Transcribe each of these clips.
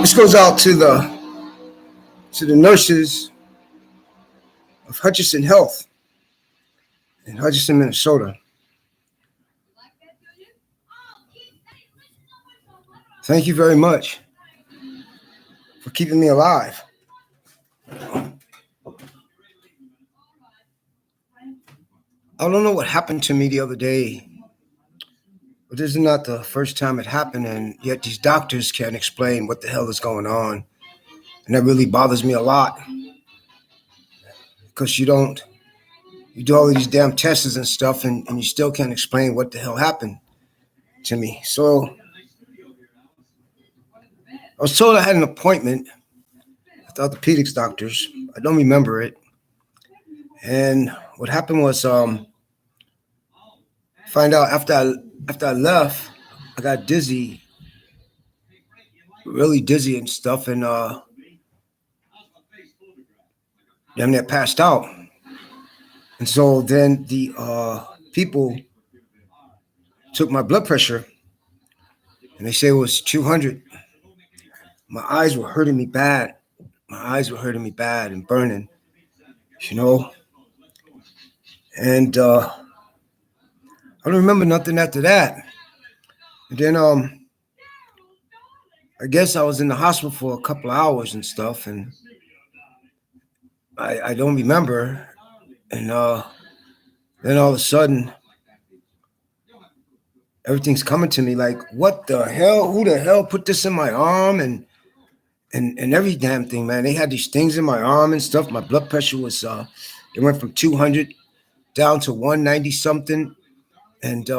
This goes out to the nurses of Hutchinson Health in Hutchinson, Minnesota. Thank you very much for keeping me alive. I don't know what happened to me the other day, but this is not the first time it happened, and yet these doctors can't explain what the hell is going on. And that really bothers me a lot, because you do all of these damn tests and stuff, and you still can't explain what the hell happened to me. So I was told I had an appointment with orthopedics doctors. I don't remember it. And what happened was, find out after I left, I got dizzy, really dizzy and stuff, and damn near passed out. And so then the people took my blood pressure, and they say it was 200. My eyes were hurting me bad. And burning, you know. And I don't remember nothing after that. And then I guess I was in the hospital for a couple of hours and stuff, and I don't remember. And then all of a sudden, everything's coming to me like, what the hell? Who the hell put this in my arm? And every damn thing, man. They had these things in my arm and stuff. My blood pressure was, it went from 200 down to 190 something. And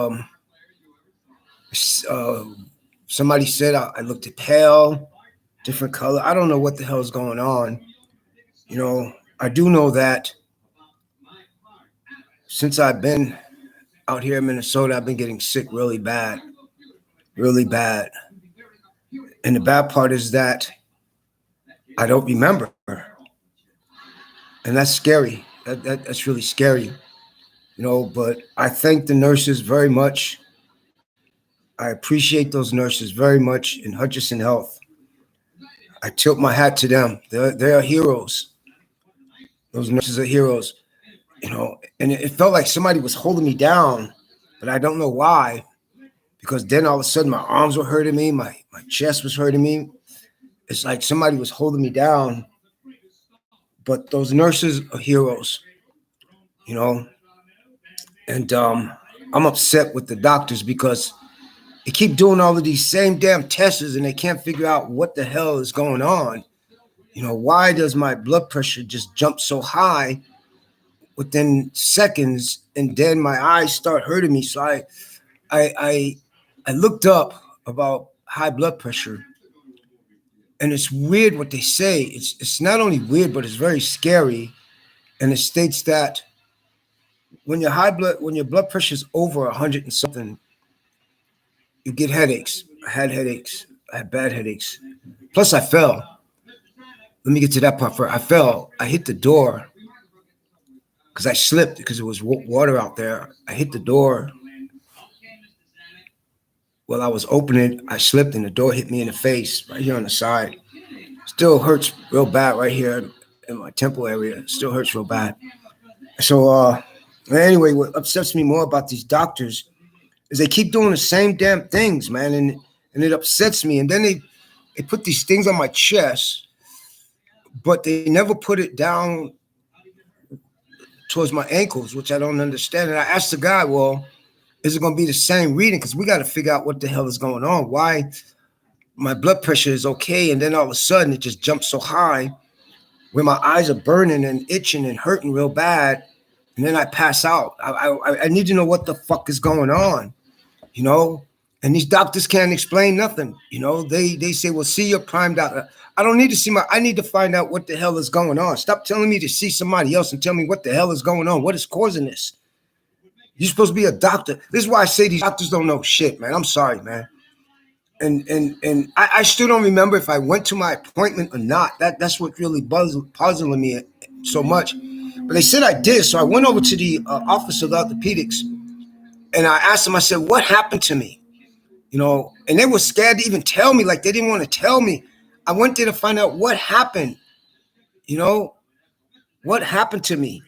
somebody said I looked pale, different color. I don't know what the hell is going on. You know, I do know that since I've been out here in Minnesota, I've been getting sick really bad. And the bad part is that I don't remember. And that's scary. That's really scary. You know, but I thank the nurses very much. I appreciate those nurses very much in Hutchinson Health. I tilt my hat to them. They are heroes. Those nurses are heroes. You know, and it felt like somebody was holding me down, but I don't know why. Because then all of a sudden my arms were hurting me, my chest was hurting me. It's like somebody was holding me down. But those nurses are heroes, you know. And I'm upset with the doctors because they keep doing all of these same damn tests and they can't figure out what the hell is going on. You know, why does my blood pressure just jump so high within seconds, and then my eyes start hurting me? So I looked up about high blood pressure, and it's weird what they say. It's not only weird, but it's very scary. And it states that when your blood pressure is over 100 and something, you get headaches. I had headaches. I had bad headaches. Plus, I fell. Let me get to that part first. I fell. I hit the door because I slipped because there was water out there. I hit the door. While I was opening, I slipped and the door hit me in the face right here on the side. Still hurts real bad right here in my temple area. It still hurts real bad. So anyway, what upsets me more about these doctors is they keep doing the same damn things, man, and it upsets me. And then they put these things on my chest, but they never put it down towards my ankles, which I don't understand. And I asked the guy, well, is it going to be the same reading? Because we got to figure out what the hell is going on. Why my blood pressure is okay, and then all of a sudden it just jumps so high where my eyes are burning and itching and hurting real bad, and then I pass out. I need to know what the fuck is going on, you know? And these doctors can't explain nothing. You know, they say, well, see your prime doctor. I don't need to see I need to find out what the hell is going on. Stop telling me to see somebody else and tell me what the hell is going on. What is causing this? You're supposed to be a doctor. This is why I say these doctors don't know shit, man. I'm sorry, man. And I still don't remember if I went to my appointment or not. That's what really puzzling me so much. But they said I did, so I went over to the office of orthopedics, and I asked them. I said, "What happened to me?" You know, and they were scared to even tell me. Like they didn't want to tell me. I went there to find out what happened. You know, what happened to me?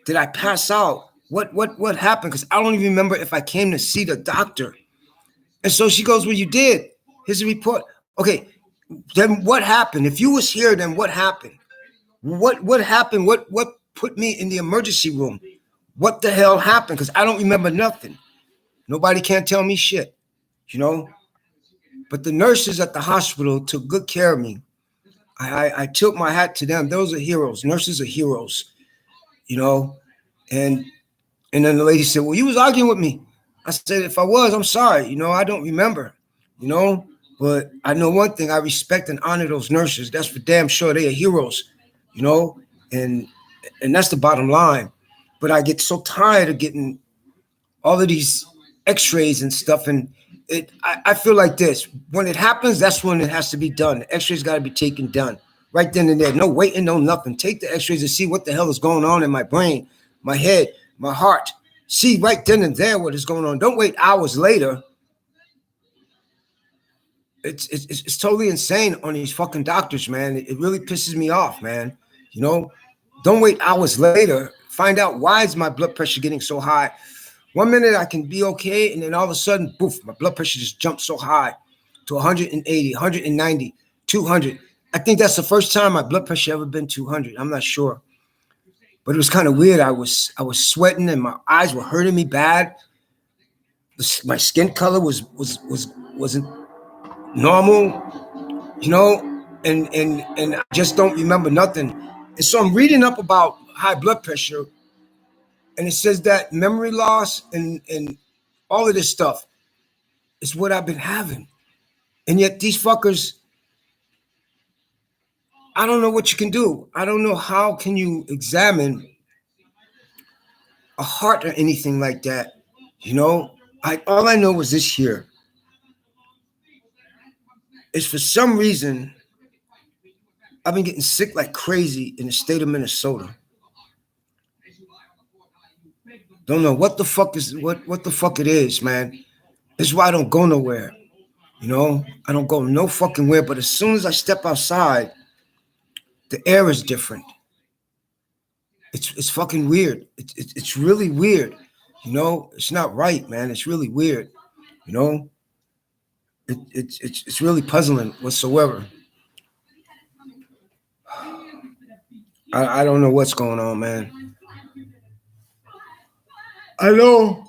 Did I pass out? What happened? Because I don't even remember if I came to see the doctor. And so she goes, well, you did. Here's a report. Okay, then what happened? If you was here, then what happened? What happened? What put me in the emergency room? What the hell happened? Because I don't remember nothing. Nobody can tell me shit, you know? But the nurses at the hospital took good care of me. I tilt my hat to them. Those are heroes. Nurses are heroes, you know? And then the lady said, well, you was arguing with me. I said, if I was, I'm sorry. You know, I don't remember, you know, but I know one thing. I respect and honor those nurses. That's for damn sure. They are heroes, you know, and that's the bottom line. But I get so tired of getting all of these x-rays and stuff. And I feel like this. When it happens, that's when it has to be done. The x-rays got to be taken done right then and there. No waiting, no nothing. Take the x-rays and see what the hell is going on in my brain, my head, my heart. See right then and there what is going on. Don't wait hours later. It's totally insane on these fucking doctors, man. It really pisses me off, man. You know, don't wait hours later. Find out why is my blood pressure getting so high. 1 minute I can be okay, and then all of a sudden, poof, my blood pressure just jumps so high to 180, 190, 200. I think that's the first time my blood pressure ever been 200. I'm not sure. But it was kind of weird. I was sweating and my eyes were hurting me bad. My skin color wasn't normal, you know, and I just don't remember nothing. And so I'm reading up about high blood pressure, and it says that memory loss and all of this stuff is what I've been having. And yet these fuckers, I don't know what you can do. I don't know how can you examine a heart or anything like that. You know, all I know was this year is for some reason I've been getting sick like crazy in the state of Minnesota. Don't know what the fuck it is, man. This is why I don't go nowhere. You know, I don't go no fucking where. But as soon as I step outside, the air is different. It's fucking weird. It's really weird. You know, it's not right, man. It's really weird. You know, it's really puzzling whatsoever. I don't know what's going on, man. I know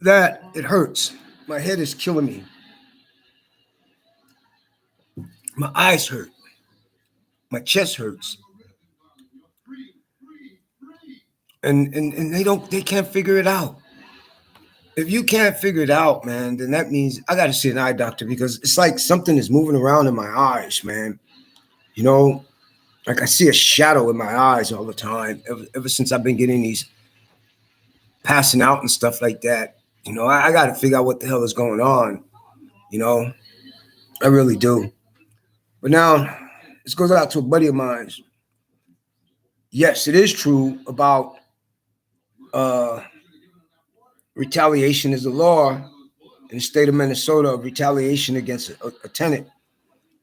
that it hurts. My head is killing me. My eyes hurt. My chest hurts. And they can't figure it out. If you can't figure it out, man, then that means I got to see an eye doctor because it's like something is moving around in my eyes, man. You know, like I see a shadow in my eyes all the time ever since I've been getting these passing out and stuff like that. You know, I got to figure out what the hell is going on. You know, I really do. But now, this goes out to a buddy of mine. Yes, it is true about retaliation is a law in the state of Minnesota of retaliation against a tenant.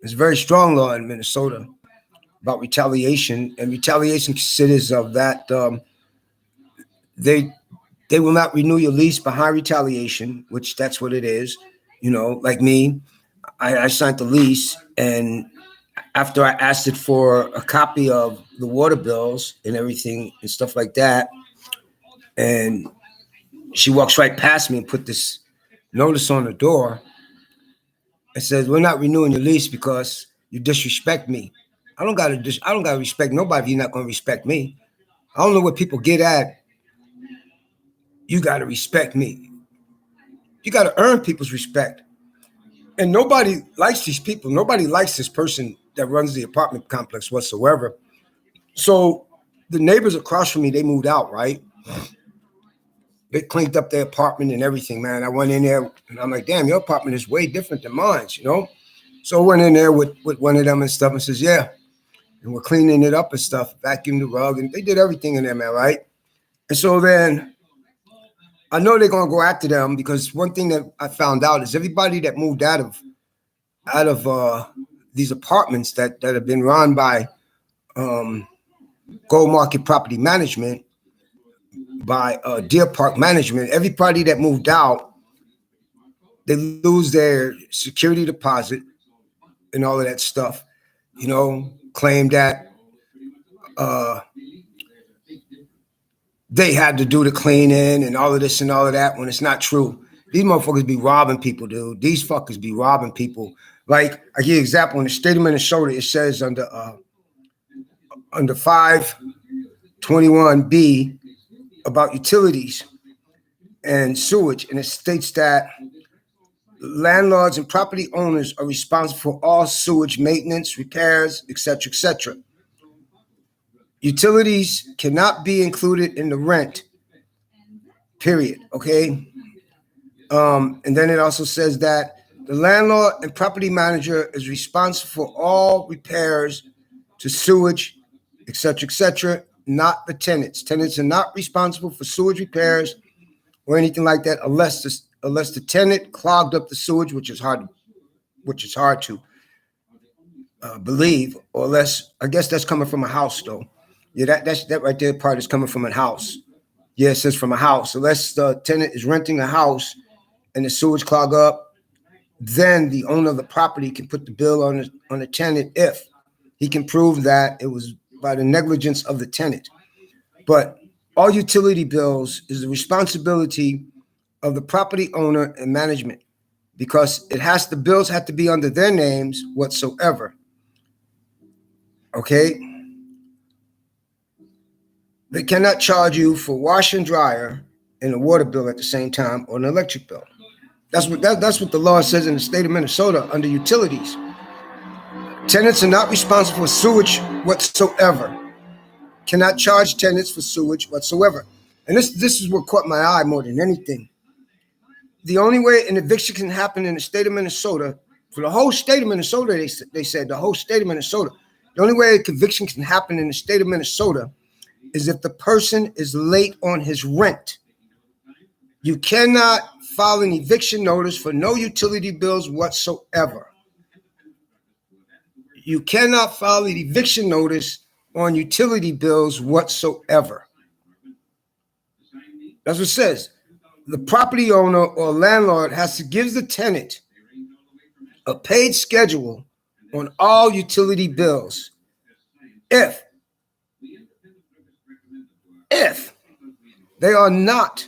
There's a very strong law in Minnesota about retaliation, and retaliation considers of that they will not renew your lease behind retaliation, which that's what it is. You know, like me, I signed the lease, and after I asked it for a copy of the water bills and everything and stuff like that, and she walks right past me and put this notice on the door. It says, "We're not renewing your lease because you disrespect me." I don't gotta respect nobody if you're not gonna respect me. I don't know what people get at. You gotta respect me. You got to earn people's respect. And nobody likes these people. Nobody likes this person that runs the apartment complex whatsoever. So the neighbors across from me, they moved out, right? They cleaned up their apartment and everything, man. I went in there and I'm like, damn, your apartment is way different than mine, you know? So I went in there with one of them and stuff and says, yeah. And we're cleaning it up and stuff, vacuumed the rug, and they did everything in there, man, right? And so then I know they're gonna go after them because one thing that I found out is everybody that moved out of these apartments that have been run by Gold Market Property Management, by Deer Park Management, everybody that moved out, they lose their security deposit and all of that stuff, you know, claim that they had to do the cleaning and all of this and all of that when it's not true. These motherfuckers be robbing people, dude. These fuckers be robbing people. Like, I give you an example. In the state of Minnesota, it says under 521B about utilities and sewage, and it states that landlords and property owners are responsible for all sewage maintenance, repairs, etc., etc. Utilities cannot be included in the rent, period, okay? And then it also says that the landlord and property manager is responsible for all repairs to sewage, etc., not the tenants. Tenants are not responsible for sewage repairs or anything like that unless the tenant clogged up the sewage, which is hard to believe, or less. I guess that's coming from a house, though. Yeah, that right there part is coming from a house. Yeah, it says from a house. Unless the tenant is renting a house and the sewage clog up, then the owner of the property can put the bill on the tenant if he can prove that it was by the negligence of the tenant. But all utility bills is the responsibility of the property owner and management because the bills have to be under their names whatsoever. Okay? They cannot charge you for wash and dryer and a water bill at the same time or an electric bill. That's what the law says in the state of Minnesota under utilities. Tenants are not responsible for sewage whatsoever. Cannot charge tenants for sewage whatsoever. And this is what caught my eye more than anything. The only way an eviction can happen in the state of Minnesota, for the whole state of Minnesota, they said, the whole state of Minnesota, the only way a eviction can happen in the state of Minnesota is if the person is late on his rent. You cannot file an eviction notice for no utility bills whatsoever. You cannot file an eviction notice on utility bills whatsoever. That's what it says. The property owner or landlord has to give the tenant a paid schedule on all utility bills if they are not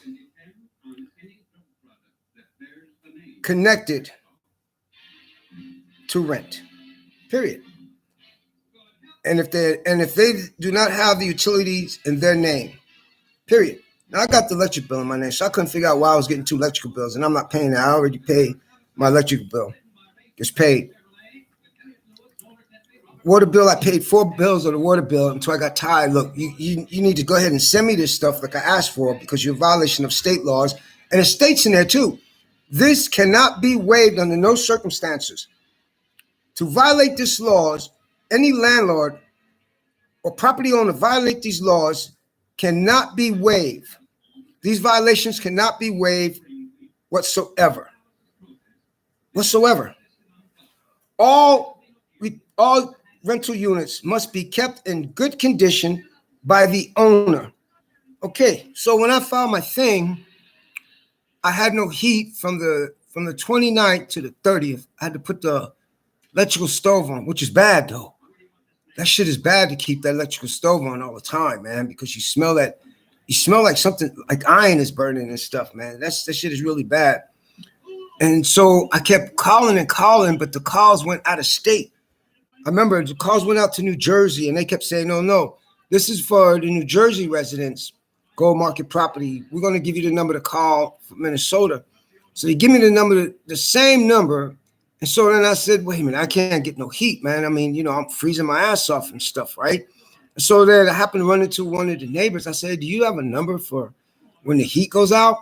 connected to rent, period. And if they do not have the utilities in their name, period. Now, I got the electric bill in my name, so I couldn't figure out why I was getting 2 electrical bills, and I'm not paying that. I already paid my electric bill. It's paid. Water bill, I paid 4 bills on the water bill until I got tired. Look, you need to go ahead and send me this stuff like I asked for because you're a violation of state laws, and it states in there too. This cannot be waived under no circumstances. To violate these laws, any landlord or property owner violate these laws cannot be waived. These violations cannot be waived whatsoever. All rental units must be kept in good condition by the owner. Okay, so when I filed my thing, I had no heat from the 29th to the 30th. I had to put the electrical stove on, which is bad though. That shit is bad to keep that electrical stove on all the time, man, because you smell like something like iron is burning and stuff, man. That shit is really bad. And so I kept calling, but the calls went out of state. I remember the calls went out to New Jersey and they kept saying, no, this is for the New Jersey residents, Gold Market Property. We're going to give you the number to call for Minnesota. So they give me the number, the same number. And so then I said, wait a minute, I can't get no heat, man. I mean, I'm freezing my ass off and stuff, right? And so then I happened to run into one of the neighbors. I said, do you have a number for when the heat goes out?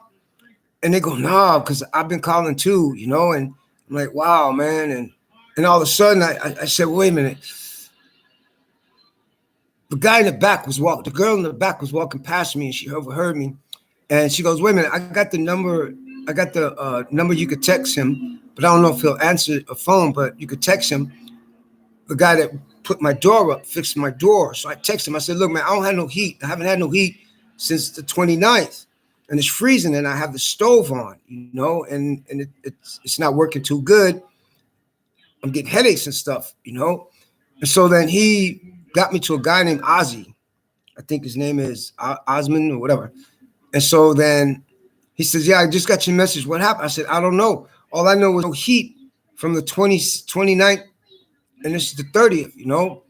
And they go, no, because I've been calling too, and I'm like, wow, man. And all of a sudden I said, wait a minute. The guy in the back the girl in the back was walking past me, and she overheard me. And she goes, wait a minute, I got the number you could text him, but I don't know if he'll answer a phone, but you could text him. The guy that put my door up, fixed my door. So I texted him. I said, look, man, I don't have no heat. I haven't had no heat since the 29th. And it's freezing, and I have the stove on, and it's not working too good. I'm getting headaches and stuff, And so then he got me to a guy named Ozzy. I think his name is Osman or whatever. And so then he says, yeah, I just got your message. What happened? I said, I don't know. All I know was no heat from the 29th, and this is the 30th,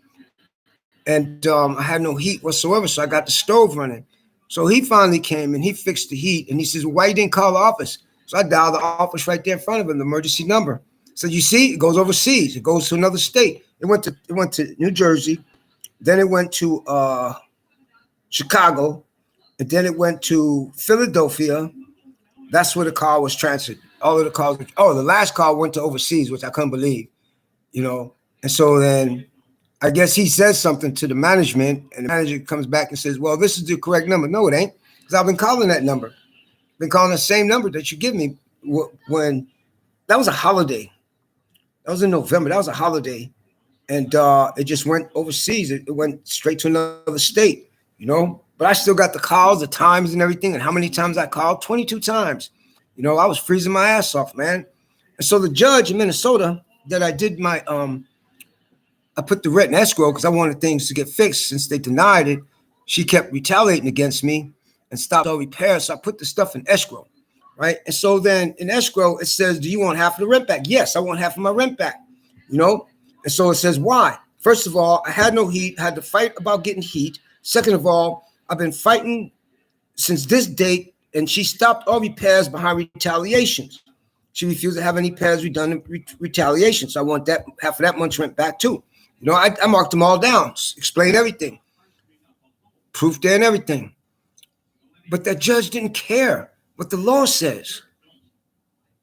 And I had no heat whatsoever, so I got the stove running. So he finally came, and he fixed the heat, and he says, well, why you didn't call the office? So I dialed the office right there in front of him, the emergency number. So you see, it goes overseas. It goes to another state. It went to New Jersey. Then it went to Chicago. And then it went to Philadelphia. That's where the call was transferred. All of the calls. The last call went to overseas, which I couldn't believe, And so then I guess he says something to the management, and the manager comes back and says, well, this is the correct number. No, it ain't, because I've been calling that number. Been calling the same number that you give me when that was a holiday. That was in November. That was a holiday. And it just went overseas. It went straight to another state, But I still got the calls, the times and everything. And how many times I called? 22 times. I was freezing my ass off, man. And so the judge in Minnesota that I did my, I put the rent in escrow because I wanted things to get fixed since they denied it. She kept retaliating against me and stopped all repairs. So I put the stuff in escrow, right? And so then in escrow, it says, do you want half of the rent back? Yes, I want half of my rent back, And so it says, why? First of all, I had no heat. I had to fight about getting heat. Second of all, I've been fighting since this date, and she stopped all repairs behind retaliations. She refused to have any repairs redone in retaliation. So I want that half of that month's rent back too. I marked them all down, explained everything, proof there and everything. But that judge didn't care what the law says.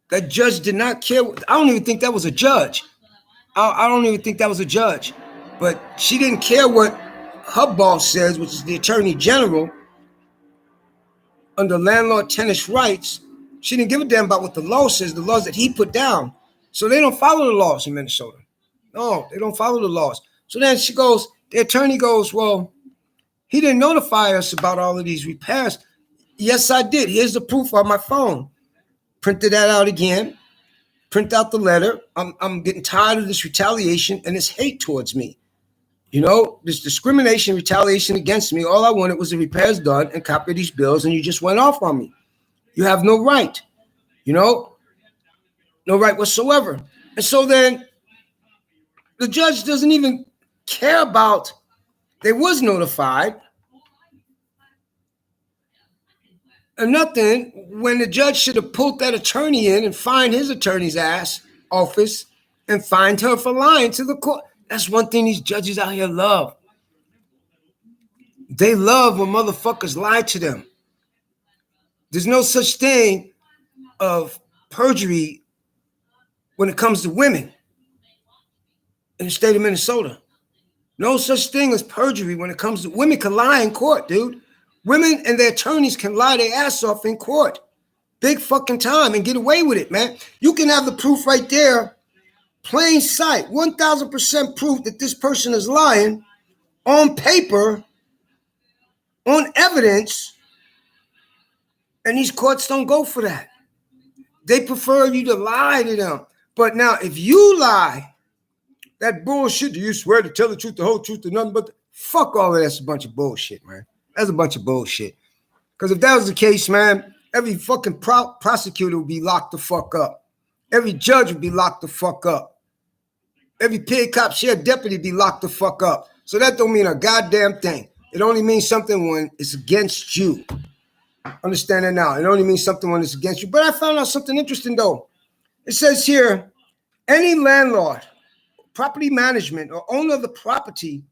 That judge did not care. I don't even think that was a judge. I don't even think that was a judge. But she didn't care what her boss says, which is the attorney general, under landlord-tenant rights. She didn't give a damn about what the law says, the laws that he put down. So they don't follow the laws in Minnesota. No, they don't follow the laws. So then the attorney goes, well, he didn't notify us about all of these repairs. Yes, I did. Here's the proof on my phone. Printed that out again. Print out the letter. I'm getting tired of this retaliation and this hate towards me. This discrimination, retaliation against me. All I wanted was the repairs done and copy these bills, and you just went off on me. You have no right, no right whatsoever. And so then the judge doesn't even care about, they was notified or nothing, when the judge should have pulled that attorney in and fined his attorney's office and fined her for lying to the court. That's one thing these judges out here love. They love when motherfuckers lie to them. There's no such thing of perjury when it comes to women in the state of Minnesota. No such thing as perjury when it comes to women. Can lie in court, dude. Women and their attorneys can lie their ass off in court. Big fucking time, and get away with it, man. You can have the proof right there, plain sight, 1,000% proof that this person is lying on paper, on evidence, and these courts don't go for that. They prefer you to lie to them. But now, if you lie, that bullshit, do you swear to tell the truth, the whole truth, and nothing but fuck all of that's a bunch of bullshit, man. That's a bunch of bullshit. Because if that was the case, man, every fucking prosecutor would be locked the fuck up. Every judge would be locked the fuck up. Every paid cop, sheriff, deputy be locked the fuck up. So that don't mean a goddamn thing. It only means something when it's against you. Understand that now. It only means something when it's against you. But I found out something interesting, though. It says here, any landlord, property management, or owner of the property,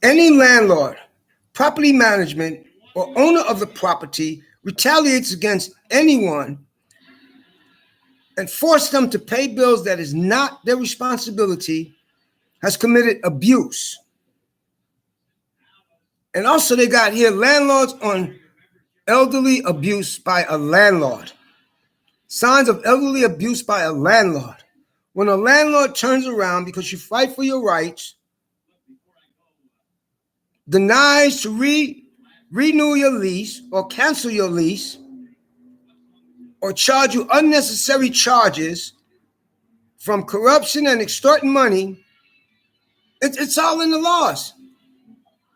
any landlord, property management, or owner of the property retaliates against anyone and force them to pay bills that is not their responsibility has committed abuse. And also they got here landlords on elderly abuse by a landlord. Signs of elderly abuse by a landlord. When a landlord turns around because you fight for your rights, denies to renew your lease or cancel your lease, or charge you unnecessary charges from corruption and extorting money, it's all in the laws.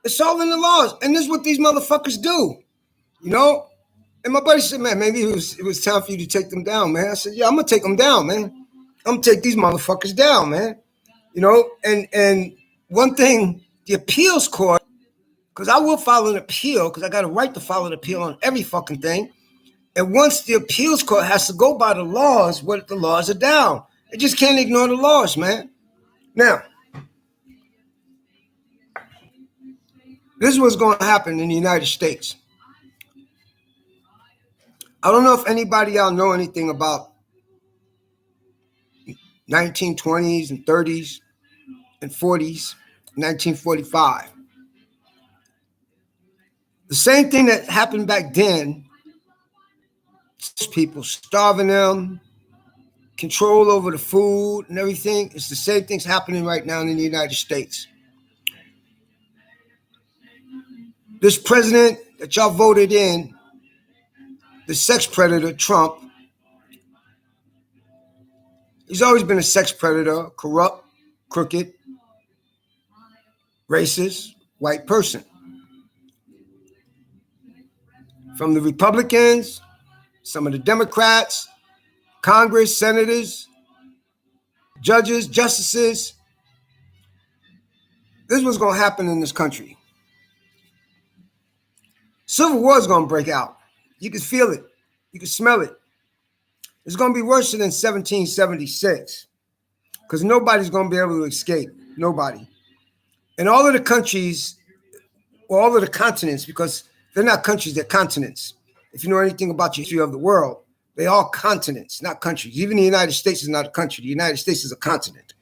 It's all in the laws. And this is what these motherfuckers do, you know? And my buddy said, man, maybe it was time for you to take them down, man. I said, yeah, I'm going to take them down, man. I'm going to take these motherfuckers down, man. You know, and one thing, the appeals court, because I will file an appeal, because I got a right to file an appeal on every fucking thing. And once the appeals court has to go by the laws, what the laws are down. They just can't ignore the laws, man. Now, this is what's going to happen in the United States. I don't know if anybody out know anything about 1920s and 30s and 40s, 1945. The same thing that happened back then, people starving them, control over the food and everything, it's the same things happening right now in the United States. This president that y'all voted in, the sex predator, Trump, he's always been a sex predator, corrupt, crooked, racist, white person. From the Republicans, some of the Democrats, Congress, senators, judges, justices. This is what's going to happen in this country. Civil war is going to break out. You can feel it. You can smell it. It's going to be worse than 1776 because nobody's going to be able to escape. Nobody. And all of the countries, or all of the continents, because they're not countries, they're continents. If you know anything about the history of the world, they're all continents, not countries. Even the United States is not a country. The United States is a continent.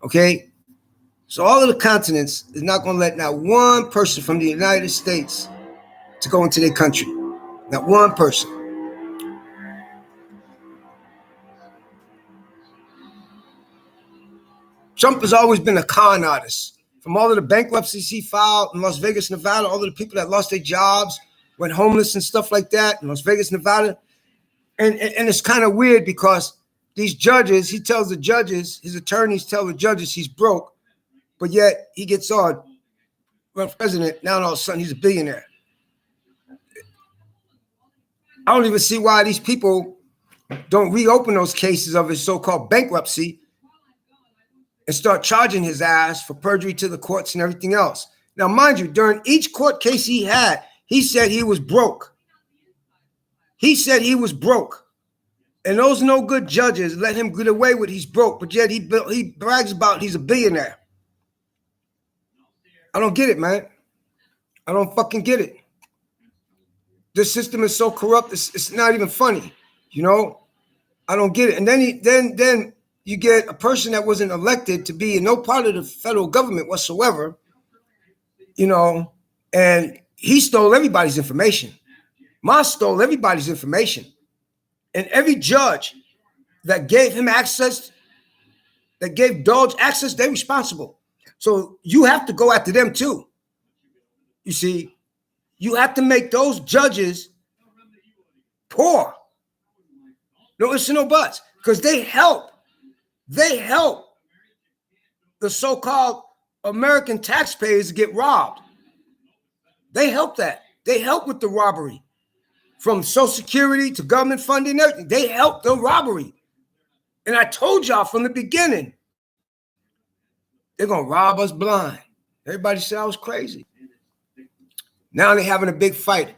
Okay? So all of the continents is not going to let not one person from the United States to go into their country. Not one person. Trump has always been a con artist. From all of the bankruptcies he filed in Las Vegas, Nevada, all of the people that lost their jobs, went homeless and stuff like that in Las Vegas, Nevada. And it's kind of weird because these judges, he tells the judges, his attorneys tell the judges he's broke, but yet he gets on, run for president, now all of a sudden he's a billionaire. I don't even see why these people don't reopen those cases of his so-called bankruptcy and start charging his ass for perjury to the courts and everything else. Now, mind you, during each court case he had, he said he was broke. He said he was broke. And those no good judges let him get away with he's broke, but yet he brags about he's a billionaire. I don't get it, man. I don't fucking get it. This system is so corrupt, it's not even funny, you know? I don't get it. And then you get a person that wasn't elected to be in no part of the federal government whatsoever, you know, and he stole everybody's information. Moss stole everybody's information. And every judge that gave him access, that gave Dodge access, they're responsible. So you have to go after them too. You see, you have to make those judges poor. No ifs and no buts, because they help the so-called American taxpayers get robbed. They help that. They help with the robbery. From Social Security to government funding, everything. They help the robbery. And I told y'all from the beginning, they're going to rob us blind. Everybody said I was crazy. Now they're having a big fight.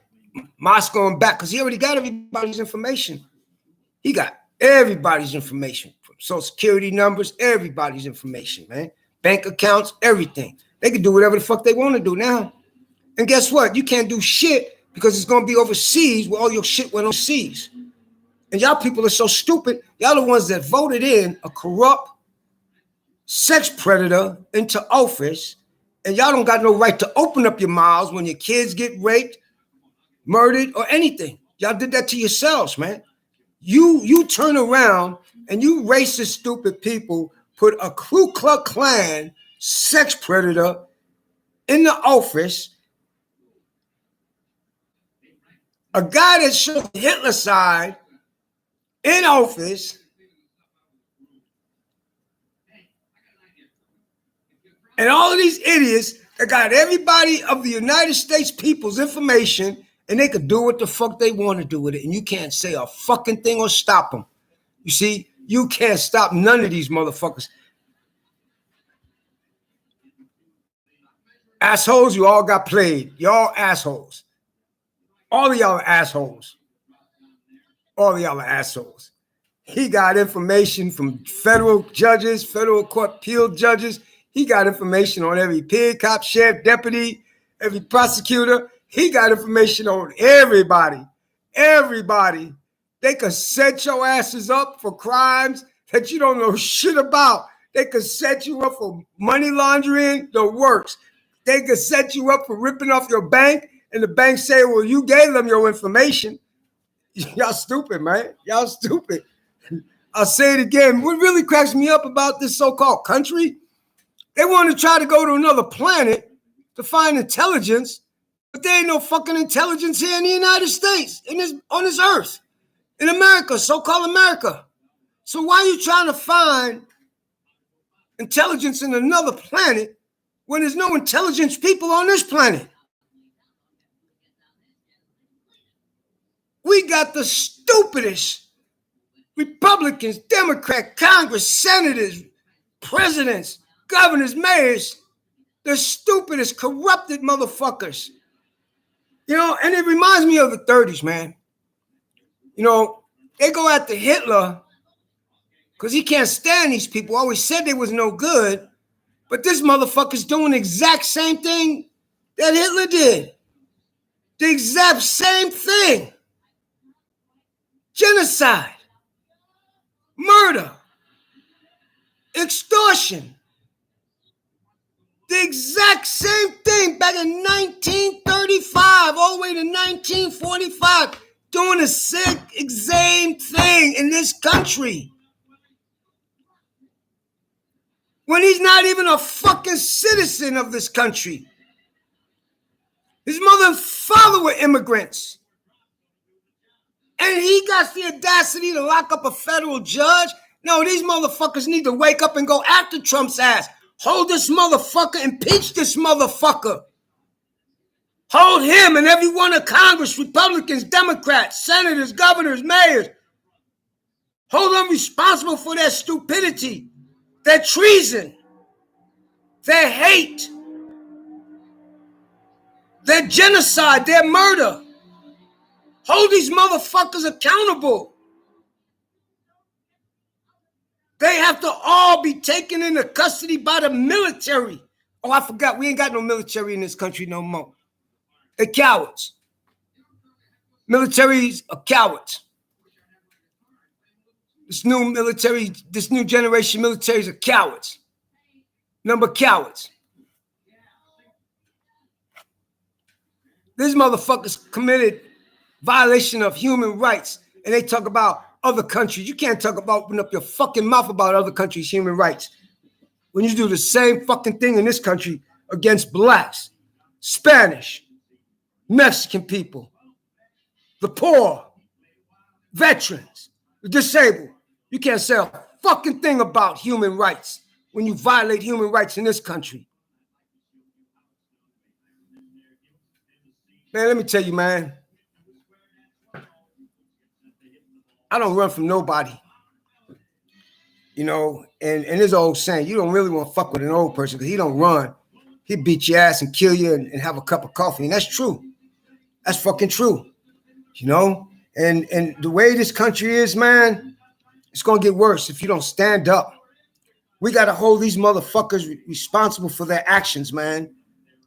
Moscow and back because he already got everybody's information. He got everybody's information from Social Security numbers, everybody's information, man. Bank accounts, everything. They can do whatever the fuck they want to do now. And guess what? You can't do shit because it's going to be overseas where all your shit went overseas. And y'all people are so stupid. Y'all the ones that voted in a corrupt sex predator into office, and y'all don't got no right to open up your mouths when your kids get raped, murdered, or anything. Y'all did that to yourselves, man. You turn around and you racist, stupid people put a Ku Klux Klan sex predator in the office, a guy that showed Hitler side in office, and all of these idiots that got everybody of the United States people's information, and they could do what the fuck they want to do with it, and you can't say a fucking thing or stop them. You see, you can't stop none of these motherfuckers. Assholes, you all got played. Y'all assholes. All of y'all are assholes. All of y'all are assholes. He got information from federal judges, federal court appeal judges. He got information on every pig, cop, sheriff, deputy, every prosecutor. He got information on everybody. Everybody. They could set your asses up for crimes that you don't know shit about. They could set you up for money laundering, the works. They could set you up for ripping off your bank, and the bank say, well, you gave them your information. Y'all stupid, man. Y'all stupid. I'll say it again. What really cracks me up about this so-called country, they want to try to go to another planet to find intelligence, but there ain't no fucking intelligence here in the United States, on this earth, in America, so-called America. So why are you trying to find intelligence in another planet when there's no intelligent people on this planet? We got the stupidest Republicans, Democrats, Congress, senators, presidents, governors, mayors, the stupidest, corrupted motherfuckers. You know, and it reminds me of the 30s, man. You know, they go after Hitler because he can't stand these people. Always said they was no good, but this motherfucker's doing the exact same thing that Hitler did. The exact same thing. Genocide, murder, extortion. The exact same thing back in 1935 all the way to 1945, doing the same thing in this country. When he's not even a fucking citizen of this country. His mother and father were immigrants. And he got the audacity to lock up a federal judge? No, these motherfuckers need to wake up and go after Trump's ass. Hold this motherfucker, impeach this motherfucker. Hold him and everyone in Congress, Republicans, Democrats, senators, governors, mayors. Hold them responsible for their stupidity, their treason, their hate, their genocide, their murder. Hold these motherfuckers accountable. They have to all be taken into custody by the military. Oh, I forgot. We ain't got no military in this country no more. They're cowards. Militaries are cowards. This new generation militaries are cowards. Number cowards. These motherfuckers committed violation of human rights, and they talk about other countries. You can't talk about open up your fucking mouth about other countries' human rights when you do the same fucking thing in this country against blacks, Spanish, Mexican people, the poor, veterans, the disabled. You can't say a fucking thing about human rights when you violate human rights in this country. Man, let me tell you, man. I don't run from nobody. You know, and this old saying, you don't really want to fuck with an old person because he don't run. He beat your ass and kill you and have a cup of coffee. And that's true. That's fucking true. You know? And the way this country is, man, it's going to get worse if you don't stand up. We got to hold these motherfuckers responsible for their actions, man.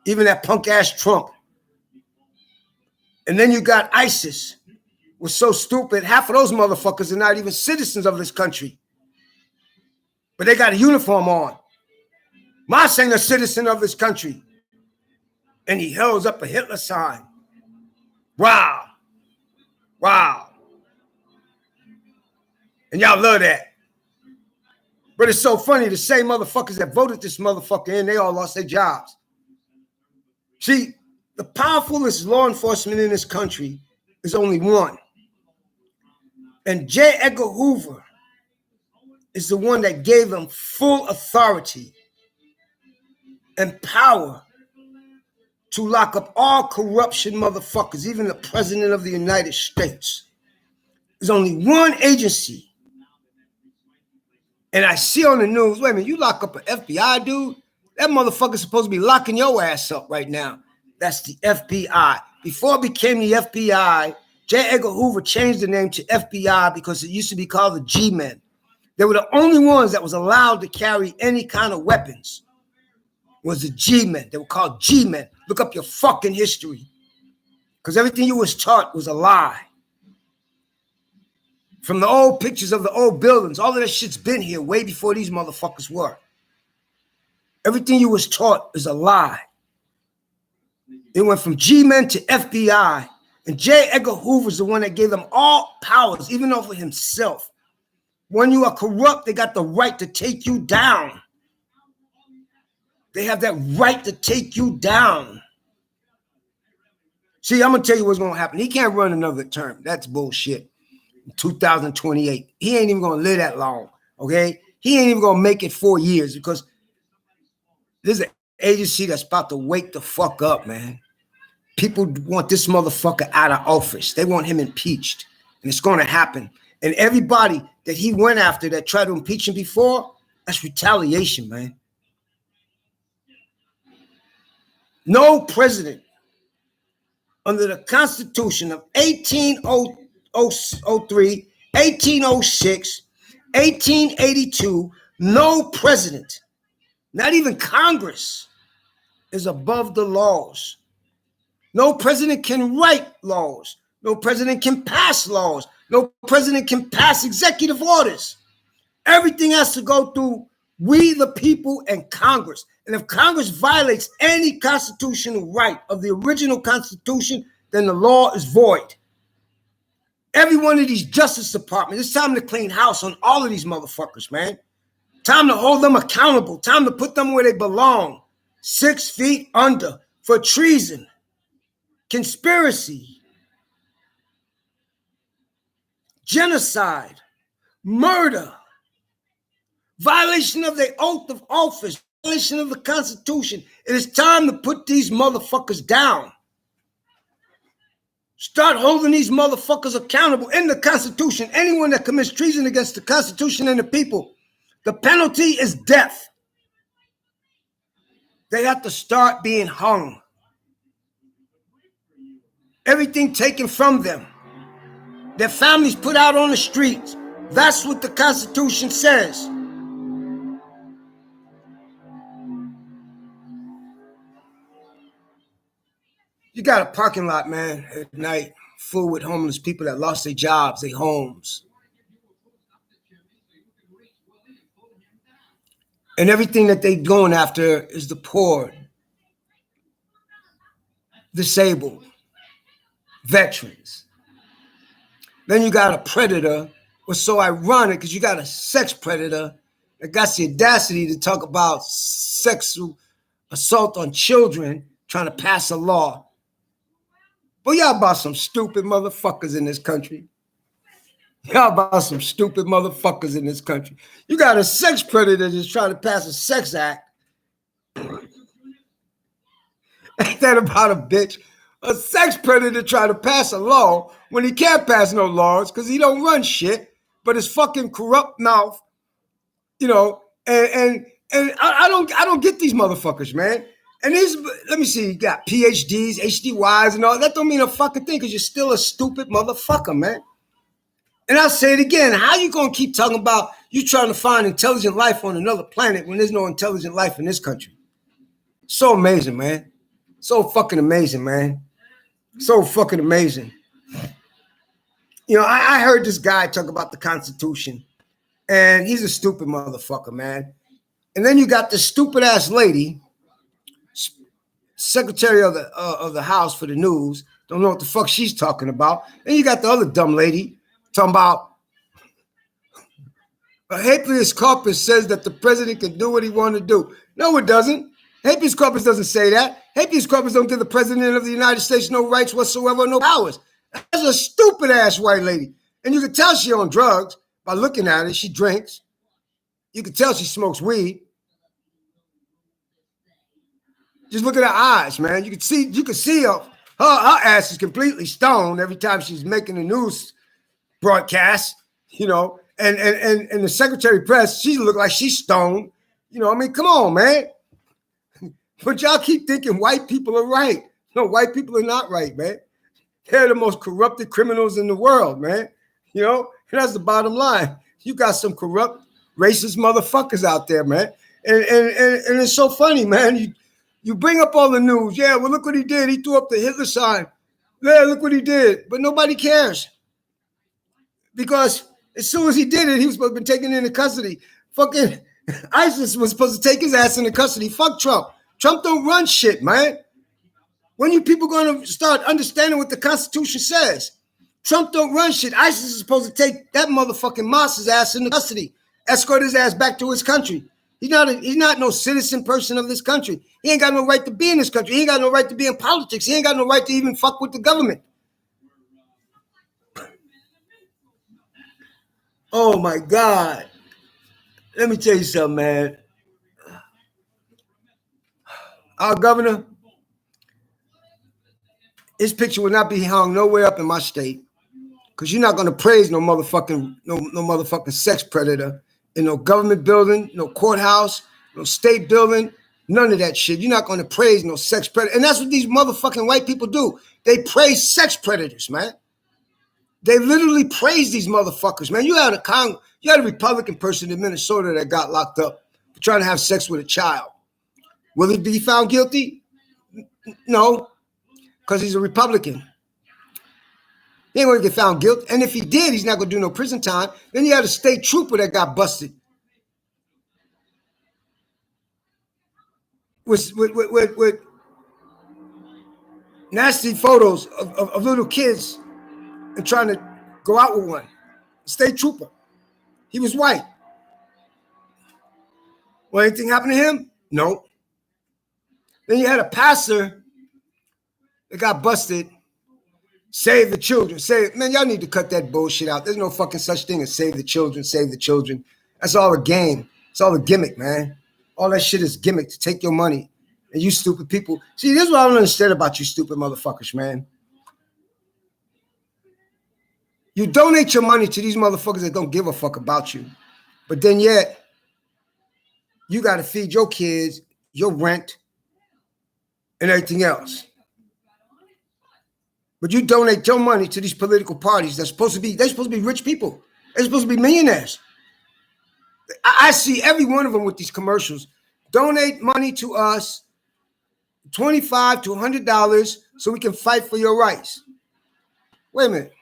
Even that punk-ass Trump. And then you got ISIS. Was so stupid. Half of those motherfuckers are not even citizens of this country. But they got a uniform on. Mas ain't a citizen of this country. And he holds up a Hitler sign. Wow. Wow. And y'all love that. But it's so funny, the same motherfuckers that voted this motherfucker in, they all lost their jobs. See, the powerfulest law enforcement in this country is only one. And J. Edgar Hoover is the one that gave them full authority and power to lock up all corruption motherfuckers, even the president of the United States. There's only one agency. And I see on the news, wait a minute, you lock up an FBI dude? That motherfucker's supposed to be locking your ass up right now. That's the FBI. Before it became the FBI, J. Edgar Hoover changed the name to FBI because it used to be called the G-Men. They were the only ones that was allowed to carry any kind of weapons. Was the G-Men. They were called G-Men. Look up your fucking history. Because everything you was taught was a lie. From the old pictures of the old buildings, all of that shit's been here way before these motherfuckers were. Everything you was taught is a lie. It went from G-Men to FBI. And J. Edgar Hoover's the one that gave them all powers, even over himself. When you are corrupt, they got the right to take you down. They have that right to take you down. See, I'm going to tell you what's going to happen. He can't run another term. That's bullshit. 2028. He ain't even going to live that long, okay? He ain't even going to make it 4 years because there's an agency that's about to wake the fuck up, man. People want this motherfucker out of office. They want him impeached, and it's going to happen. And everybody that he went after that tried to impeach him before, that's retaliation, man. No president under the Constitution of 1803, 1806, 1882, no president, not even Congress, is above the laws. No president can write laws. No president can pass laws. No president can pass executive orders. Everything has to go through we, the people, and Congress. And if Congress violates any constitutional right of the original Constitution, then the law is void. Every one of these Justice Departments, it's time to clean house on all of these motherfuckers, man. Time to hold them accountable. Time to put them where they belong. 6 feet under for treason, conspiracy, genocide, murder, violation of the oath of office, violation of the Constitution. It is time to put these motherfuckers down. Start holding these motherfuckers accountable in the Constitution. Anyone that commits treason against the Constitution and the people, the penalty is death. They have to start being hung. Everything taken from them. Their families put out on the streets. That's what the Constitution says. You got a parking lot, man, at night full with homeless people that lost their jobs, their homes. And everything that they going after is the poor, disabled, veterans. Then you got a predator. What's so ironic is you got a sex predator that got the audacity to talk about sexual assault on children, trying to pass a law. But y'all about some stupid motherfuckers in this country. Y'all about some stupid motherfuckers in this country. You got a sex predator that's trying to pass a sex act. Ain't that about a bitch? A sex predator trying to pass a law when he can't pass no laws because he don't run shit, but his fucking corrupt mouth, you know, and I don't get these motherfuckers, man. And these, let me see, you got PhDs, HDYs, and all that. Don't mean a fucking thing because you're still a stupid motherfucker, man. And I'll say it again. How you gonna keep talking about you trying to find intelligent life on another planet when there's no intelligent life in this country? So amazing, man. So fucking amazing, man. So fucking amazing. You know, I heard this guy talk about the Constitution, and he's a stupid motherfucker, man. And then you got this stupid ass lady, Secretary of the House for the news. Don't know what the fuck she's talking about. And you got the other dumb lady talking about habeas corpus says that the president can do what he wants to do. No, it doesn't. Habeas corpus doesn't say that. Habeas corpus don't give the president of the United States no rights whatsoever, no powers. That's a stupid ass white lady. And you can tell she on drugs by looking at her. She drinks. You can tell she smokes weed. Just look at her eyes, man. You can see her ass is completely stoned every time she's making a news broadcast, you know. And the secretary of press, she look like she's stoned. You know, I mean, come on, man. But y'all keep thinking white people are right. No, white people are not right, man. They're the most corrupted criminals in the world, man. You know, and that's the bottom line. You got some corrupt, racist motherfuckers out there, man. And it's so funny, man. You bring up all the news. Yeah, well, look what he did. He threw up the Hitler sign. Yeah, look what he did. But nobody cares. Because as soon as he did it, he was supposed to be taken into custody. Fucking ISIS was supposed to take his ass into custody. Fuck Trump. Trump don't run shit, man. When you people going to start understanding what the Constitution says? Trump don't run shit. ISIS is supposed to take that motherfucking Moss's ass into custody, escort his ass back to his country. He's not no citizen person of this country. He ain't got no right to be in this country. He ain't got no right to be in politics. He ain't got no right to even fuck with the government. Oh my God. Let me tell you something, man. Our governor, his picture will not be hung nowhere up in my state. Because you're not going to praise no motherfucking sex predator in no government building, no courthouse, no state building, none of that shit. You're not going to praise no sex predator. And that's what these motherfucking white people do. They praise sex predators, man. They literally praise these motherfuckers, man. You had a Republican person in Minnesota that got locked up for trying to have sex with a child. Will he be found guilty? No, because he's a Republican. He ain't going to get found guilty. And if he did, he's not going to do no prison time. Then you had a state trooper that got busted with nasty photos of little kids and trying to go out with one. State trooper. He was white. Well, anything happened to him? No. Then you had a pastor that got busted. Save the children. Man, y'all need to cut that bullshit out. There's no fucking such thing as save the children, save the children. That's all a game. It's all a gimmick, man. All that shit is gimmick to take your money. And you stupid people. See, this is what I don't understand about you stupid motherfuckers, man. You donate your money to these motherfuckers that don't give a fuck about you. But then yet, you got to feed your kids, your rent, and everything else. But you donate your money to these political parties they're supposed to be rich people. They're supposed to be millionaires. I see every one of them with these commercials. Donate money to us, $25 to $100, so we can fight for your rights. Wait a minute.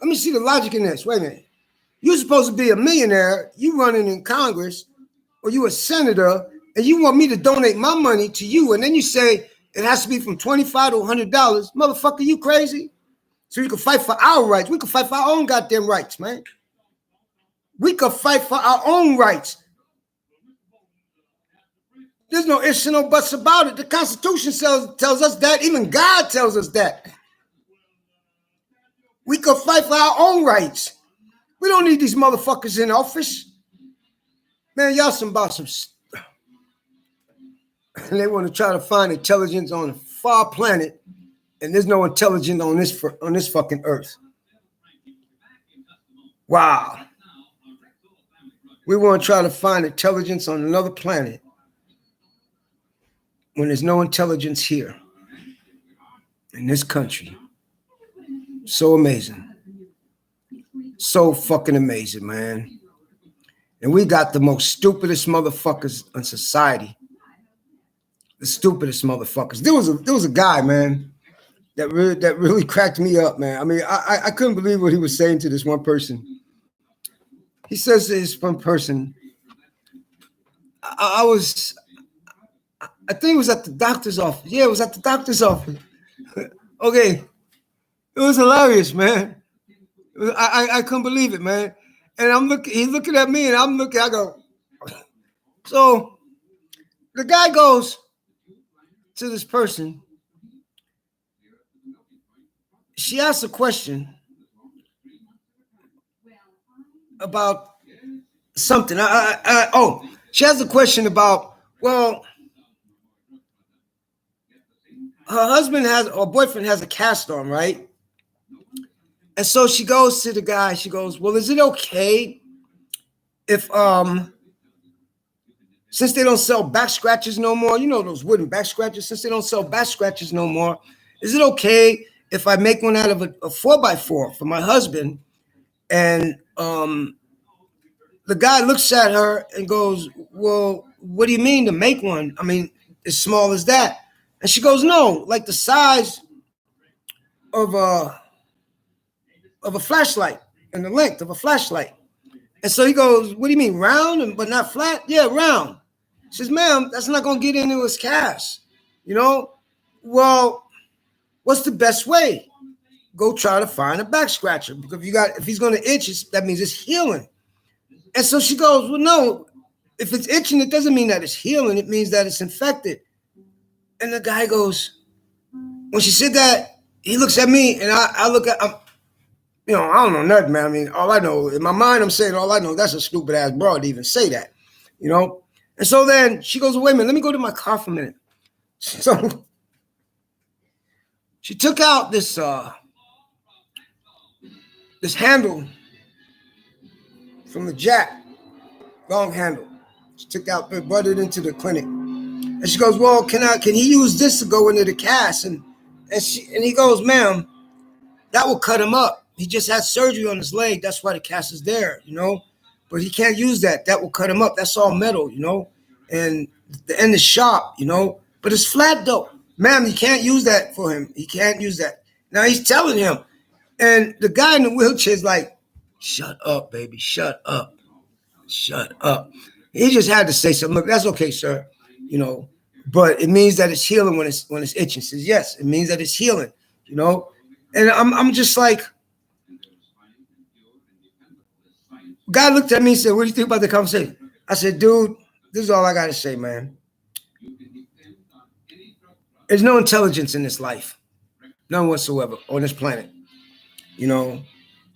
Let me see the logic in this. Wait a minute. You're supposed to be a millionaire. You running in Congress, or you a senator, and you want me to donate my money to you, and then you say, it has to be from $25 to $100. Motherfucker, you crazy? So you can fight for our rights. We can fight for our own goddamn rights, man. We can fight for our own rights. There's no ifs and no buts about it. The Constitution tells us that. Even God tells us that. We can fight for our own rights. We don't need these motherfuckers in office. Man, y'all about some... And they want to try to find intelligence on a far planet, and there's no intelligence on this fucking earth. Wow. We want to try to find intelligence on another planet, when there's no intelligence here in this country. So amazing. So fucking amazing, man. And we got the most stupidest motherfuckers in society. The stupidest motherfuckers. There was a guy, man, that really cracked me up, man. I mean, I couldn't believe what he was saying to this one person. He says to this one person, I think it was at the doctor's office. Yeah, it was at the doctor's office. Okay. It was hilarious, man. I couldn't believe it, man. And he's looking at me and I go, so the guy goes to this person. She asks a question about something. She has a question about, well, her husband or boyfriend has a cast on, right? And so she goes to the guy. She goes, well, is it okay if, since they don't sell back scratchers no more, you know, those wooden back scratchers, since they don't sell back scratchers no more, is it okay if I make one out of a 4x4 for my husband? And the guy looks at her and goes, well, what do you mean to make one? I mean, as small as that? And she goes, no, like the size of a flashlight and the length of a flashlight. And so he goes, what do you mean, round but not flat? Yeah, round. She says, ma'am, that's not going to get into his cast. You know, well, what's the best way? Go try to find a back scratcher. Because if he's going to itch, that means it's healing. And so she goes, well, no, if it's itching, it doesn't mean that it's healing. It means that it's infected. And the guy goes, when she said that, he looks at me and I look at him. You know, I don't know nothing, man. I mean, all I know, in my mind, I'm saying all I know, that's a stupid ass broad to even say that, you know? And so then she goes, wait a minute, let me go to my car for a minute. So she took out this handle from the jack, long handle. She took out, brought it into the clinic. And she goes, well, can he use this to go into the cast? And he goes, ma'am, that will cut him up. He just had surgery on his leg. That's why the cast is there, you know. But he can't use that. That will cut him up. That's all metal, you know. And the end is sharp, you know. But it's flat, though. Ma'am, you can't use that for him. He can't use that. Now he's telling him. And the guy in the wheelchair is like, shut up, baby. Shut up. Shut up. He just had to say something. Look, that's okay, sir. You know. But it means that it's healing when it's itching. He says, yes, it means that it's healing, you know. And I'm just like, God looked at me and said, what do you think about the conversation? I said, dude, this is all I got to say, man. There's no intelligence in this life. None whatsoever on this planet. You know,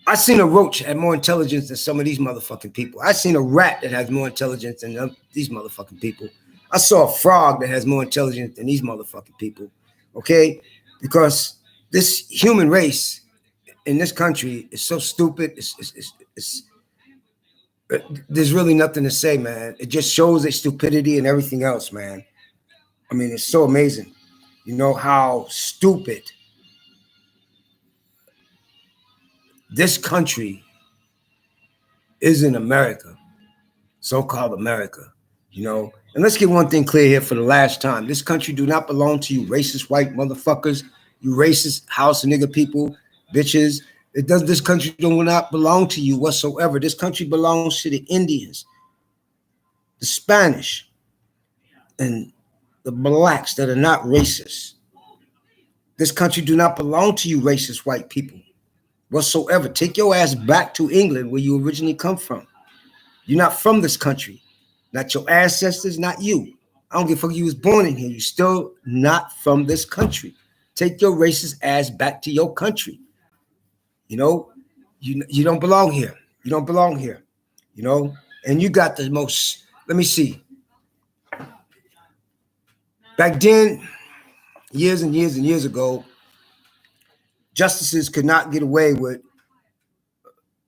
I seen a roach have more intelligence than some of these motherfucking people. I seen a rat that has more intelligence than these motherfucking people. I saw a frog that has more intelligence than these motherfucking people. Okay? Because this human race in this country is so stupid. There's really nothing to say, man. It just shows their stupidity and everything else, man. I mean, it's so amazing. You know how stupid this country is in America, so-called America, you know. And let's get one thing clear here for the last time. This country do not belong to you racist white motherfuckers, you racist house nigga people, bitches. This country do not belong to you whatsoever. This country belongs to the Indians, the Spanish, and the blacks that are not racist. This country do not belong to you racist white people whatsoever. Take your ass back to England where you originally come from. You're not from this country. Not your ancestors, not you. I don't give a fuck you was born in here. You're still not from this country. Take your racist ass back to your country. You know, you don't belong here. You don't belong here. You know, and you got the most, let me see. Back then, years and years and years ago, justices could not get away with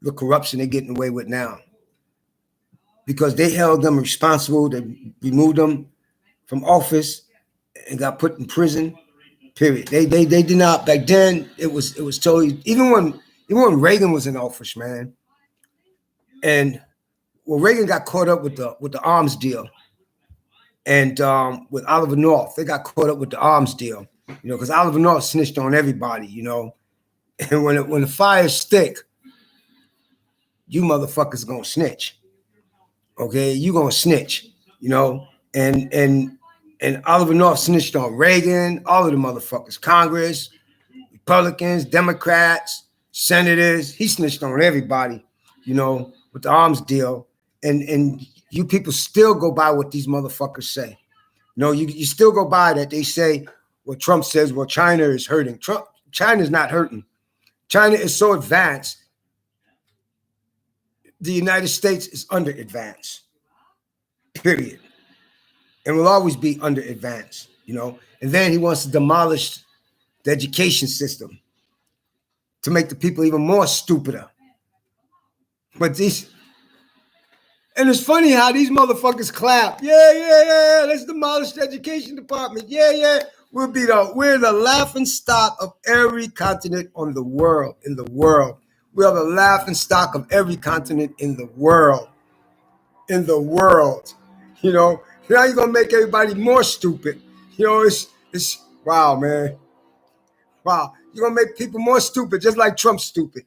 the corruption they're getting away with now because they held them responsible. They removed them from office and got put in prison. Period. They did not back then. It was totally even when Reagan was in office, man. And well, Reagan got caught up with the arms deal, and with Oliver North, they got caught up with the arms deal. Because Oliver North snitched on everybody. And when the fires stick, you motherfuckers gonna snitch. Okay, you gonna snitch. And Oliver North snitched on Reagan, all of the motherfuckers, Congress, Republicans, Democrats, senators. He snitched on everybody, with the arms deal. And you people still go by what these motherfuckers say. You still go by that. They say what Trump says, well, China is hurting. China's not hurting. China is so advanced. The United States is under advanced. Period. And will always be under advanced, And then he wants to demolish the education system to make the people even more stupider. But and it's funny how these motherfuckers clap. Yeah. Let's demolish the education department. Yeah. We're the laughing stock of every continent in the world. We are the laughing stock of every continent in the world. Now you're gonna make everybody more stupid. It's wow, man. Wow, you're gonna make people more stupid, just like Trump's stupid.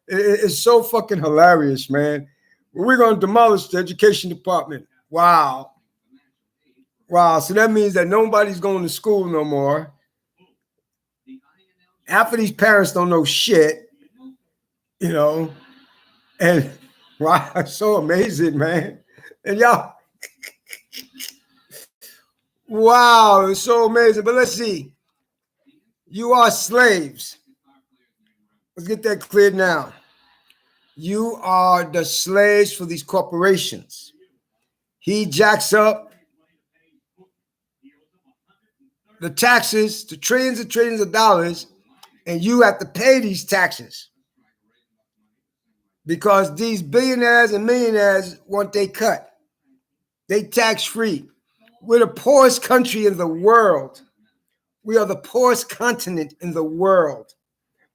It's so fucking hilarious, man. We're gonna demolish the education department. Wow. So that means that nobody's going to school no more. Half of these parents don't know shit. And wow, it's so amazing, man. And y'all. Wow, it's so amazing. But let's see. You are slaves. Let's get that cleared now. You are the slaves for these corporations. He jacks up the taxes to trillions and trillions of dollars, and you have to pay these taxes because these billionaires and millionaires want their cut. They tax free. We're the poorest country in the world. We are the poorest continent in the world.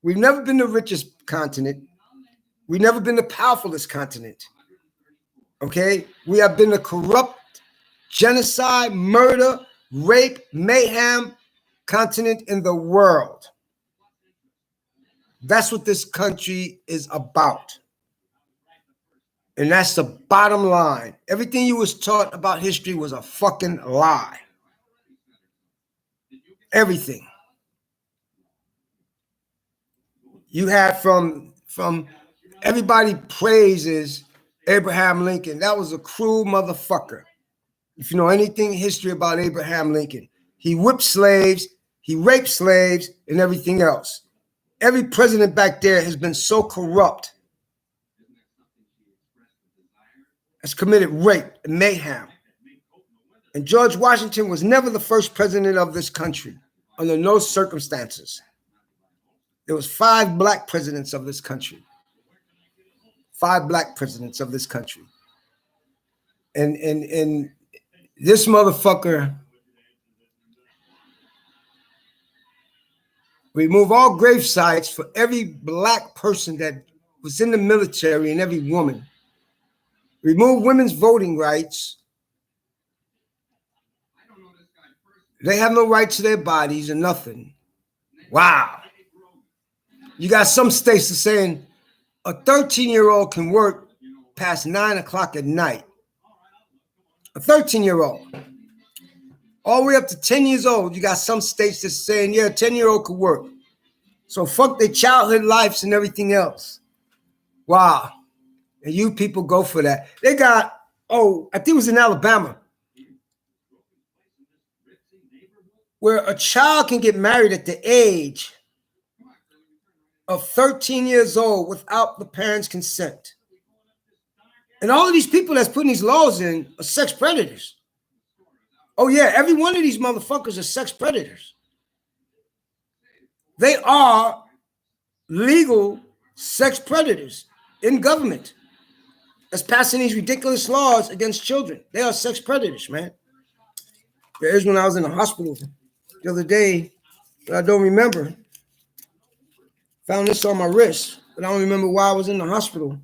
We've never been the richest continent. We've never been the powerfulest continent. Okay? We have been the corrupt, genocide, murder, rape, mayhem continent in the world. That's what this country is about. And that's the bottom line. Everything you was taught about history was a fucking lie. Everything. You had from everybody praises Abraham Lincoln. That was a cruel motherfucker. If you know anything history about Abraham Lincoln, he whipped slaves, he raped slaves, and everything else. Every president back there has been so corrupt, has committed rape and mayhem. And George Washington was never the first president of this country, under no circumstances. There was 5 black presidents of this country. 5 black presidents of this country. And this motherfucker remove all grave sites for every black person that was in the military and every woman. Remove women's voting rights. They have no right to their bodies or nothing. Wow. You got some states that saying a 13-year-old can work past 9 o'clock at night. A 13-year-old. All the way up to 10 years old, you got some states that's saying, yeah, a 10-year-old could work. So fuck their childhood lives and everything else. Wow. And you people go for that. They got, I think it was in Alabama, where a child can get married at the age of 13 years old without the parents' consent. And all of these people that's putting these laws in are sex predators. Oh yeah, every one of these motherfuckers are sex predators. They are legal sex predators in government that's passing these ridiculous laws against children. They are sex predators, man. There is when I was in the hospital the other day, but I don't remember. Found this on my wrist, but I don't remember why I was in the hospital.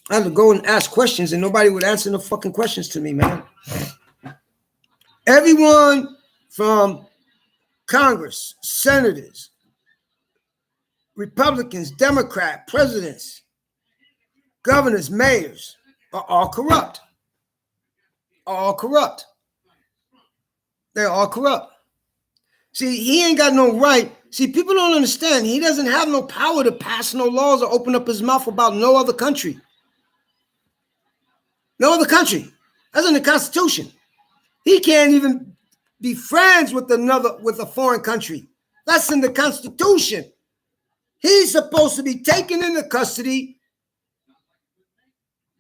I had to go and ask questions, and nobody would answer the fucking questions to me, man. Everyone from Congress, senators, Republicans, Democrat, presidents, governors, mayors are all corrupt. All corrupt. They're all corrupt. See, he ain't got no right. See, people don't understand. He doesn't have no power to pass no laws or open up his mouth about no other country. No other country. That's in the Constitution. He can't even be friends with a foreign country. That's in the Constitution. He's supposed to be taken into custody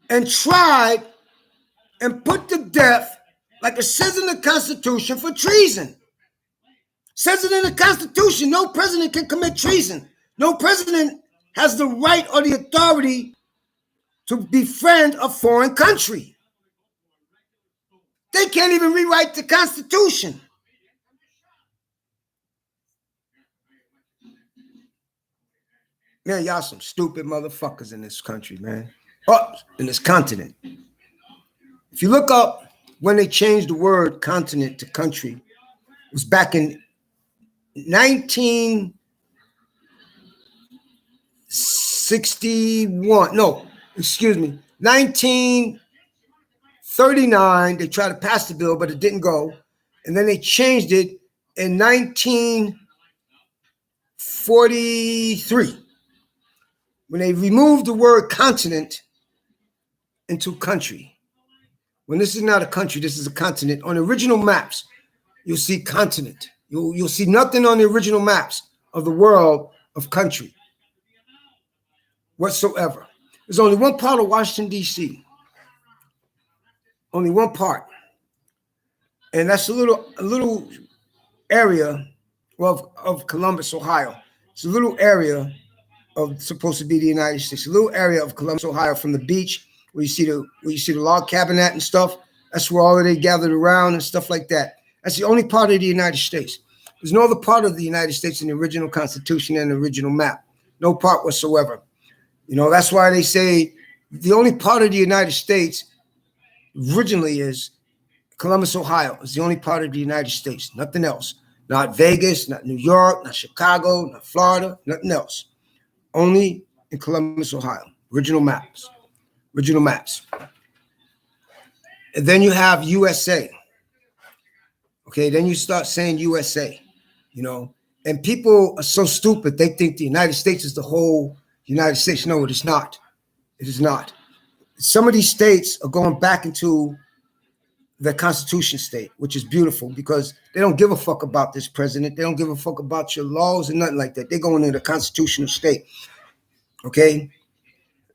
and tried and put to death, like it says in the Constitution, for treason. Says it in the Constitution, no president can commit treason. No president has the right or the authority to befriend a foreign country. They can't even rewrite the Constitution. Man, y'all some stupid motherfuckers in this country, man. Oh, in this continent. If you look up when they changed the word continent to country, it was back in 1961. No, excuse me. 1939, they tried to pass the bill, but it didn't go. And then they changed it in 1943 when they removed the word continent into country. When this is not a country, this is a continent. On the original maps, you'll see continent. You'll see nothing on the original maps of the world of country whatsoever. There's only one part of Washington, D.C. Only one part. And that's a little area of Columbus, Ohio. It's a little area of supposed to be the United States. A little area of Columbus, Ohio, from the beach where you see the log cabin at and stuff. That's where all of they gathered around and stuff like that. That's the only part of the United States. There's no other part of the United States in the original Constitution and the original map. No part whatsoever. You know, that's why they say the only part of the United States originally is Columbus, Ohio. It's the only part of the United States. Nothing else. Not Vegas, not New York, not Chicago, not Florida, nothing else. Only in Columbus, Ohio. Original maps. Original maps. And then you have USA. Okay, then you start saying USA, you know, and people are so stupid. They think the United States is the whole United States. No, it is not. It is not. Some of these states are going back into the Constitution state, which is beautiful because they don't give a fuck about this president. They don't give a fuck about your laws and nothing like that. They're going into the constitutional state. Okay?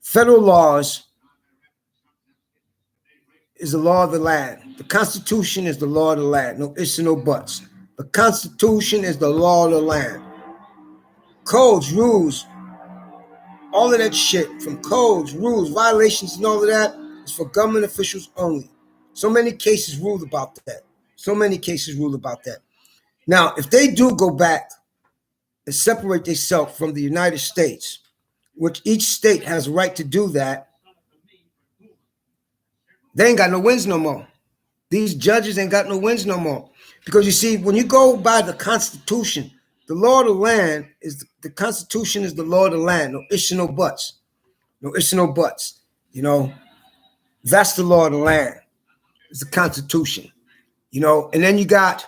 Federal laws is the law of the land. The Constitution is the law of the land. No ifs and no buts. The Constitution is the law of the land. Codes, rules, all of that shit from codes, rules, violations, and all of that is for government officials only. So many cases ruled about that. So many cases ruled about that. Now, if they do go back and separate themselves from the United States, which each state has a right to do that, they ain't got no wins no more. These judges ain't got no wins no more. Because you see, when you go by the Constitution, the law of the land is the Constitution is the law of the land. No ifs and no buts. No ifs and no buts. You know, that's the law of the land. It's the Constitution. You know, and then you got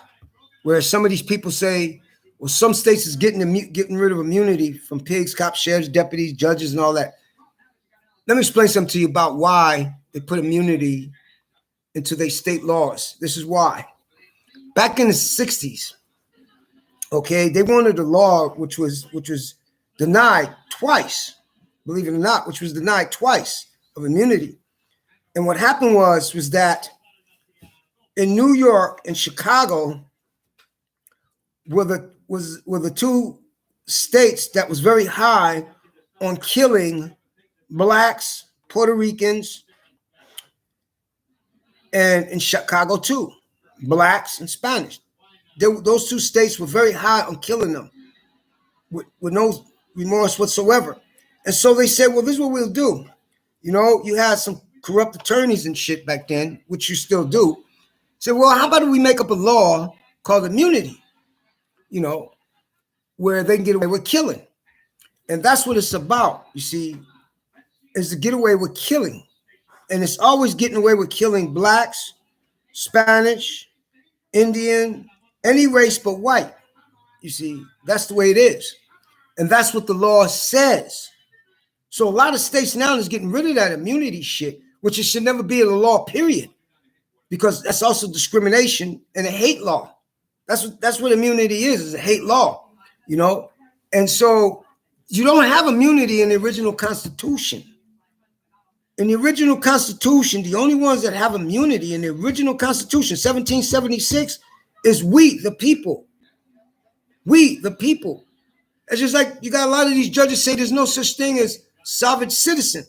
where some of these people say, well, some states is getting rid of immunity from pigs, cops, sheriffs, deputies, judges, and all that. Let me explain something to you about why they put immunity into their state laws. This is why. Back in the 60s, okay, they wanted a law which was denied twice, believe it or not, which was denied twice of immunity. And what happened was that in New York and Chicago were the two states that was very high on killing blacks, Puerto Ricans, and in Chicago too. blacks, and Spanish. Those two states were very high on killing them with no remorse whatsoever. And so they said, well, this is what we'll do. You know, you had some corrupt attorneys and shit back then, which you still do. Said, well, how about we make up a law called immunity, you know, where they can get away with killing. And that's what it's about, you see, is to get away with killing. And it's always getting away with killing blacks, Spanish, Indian, any race but white. You see, that's the way it is. And that's what the law says. So a lot of states now is getting rid of that immunity shit, which it should never be in the law, period. Because that's also discrimination and a hate law. That's what immunity is a hate law, you know? And so you don't have immunity in the original Constitution. In the original Constitution, the only ones that have immunity in the original Constitution, 1776, is we, the people. We, the people. It's just like you got a lot of these judges say there's no such thing as sovereign citizen.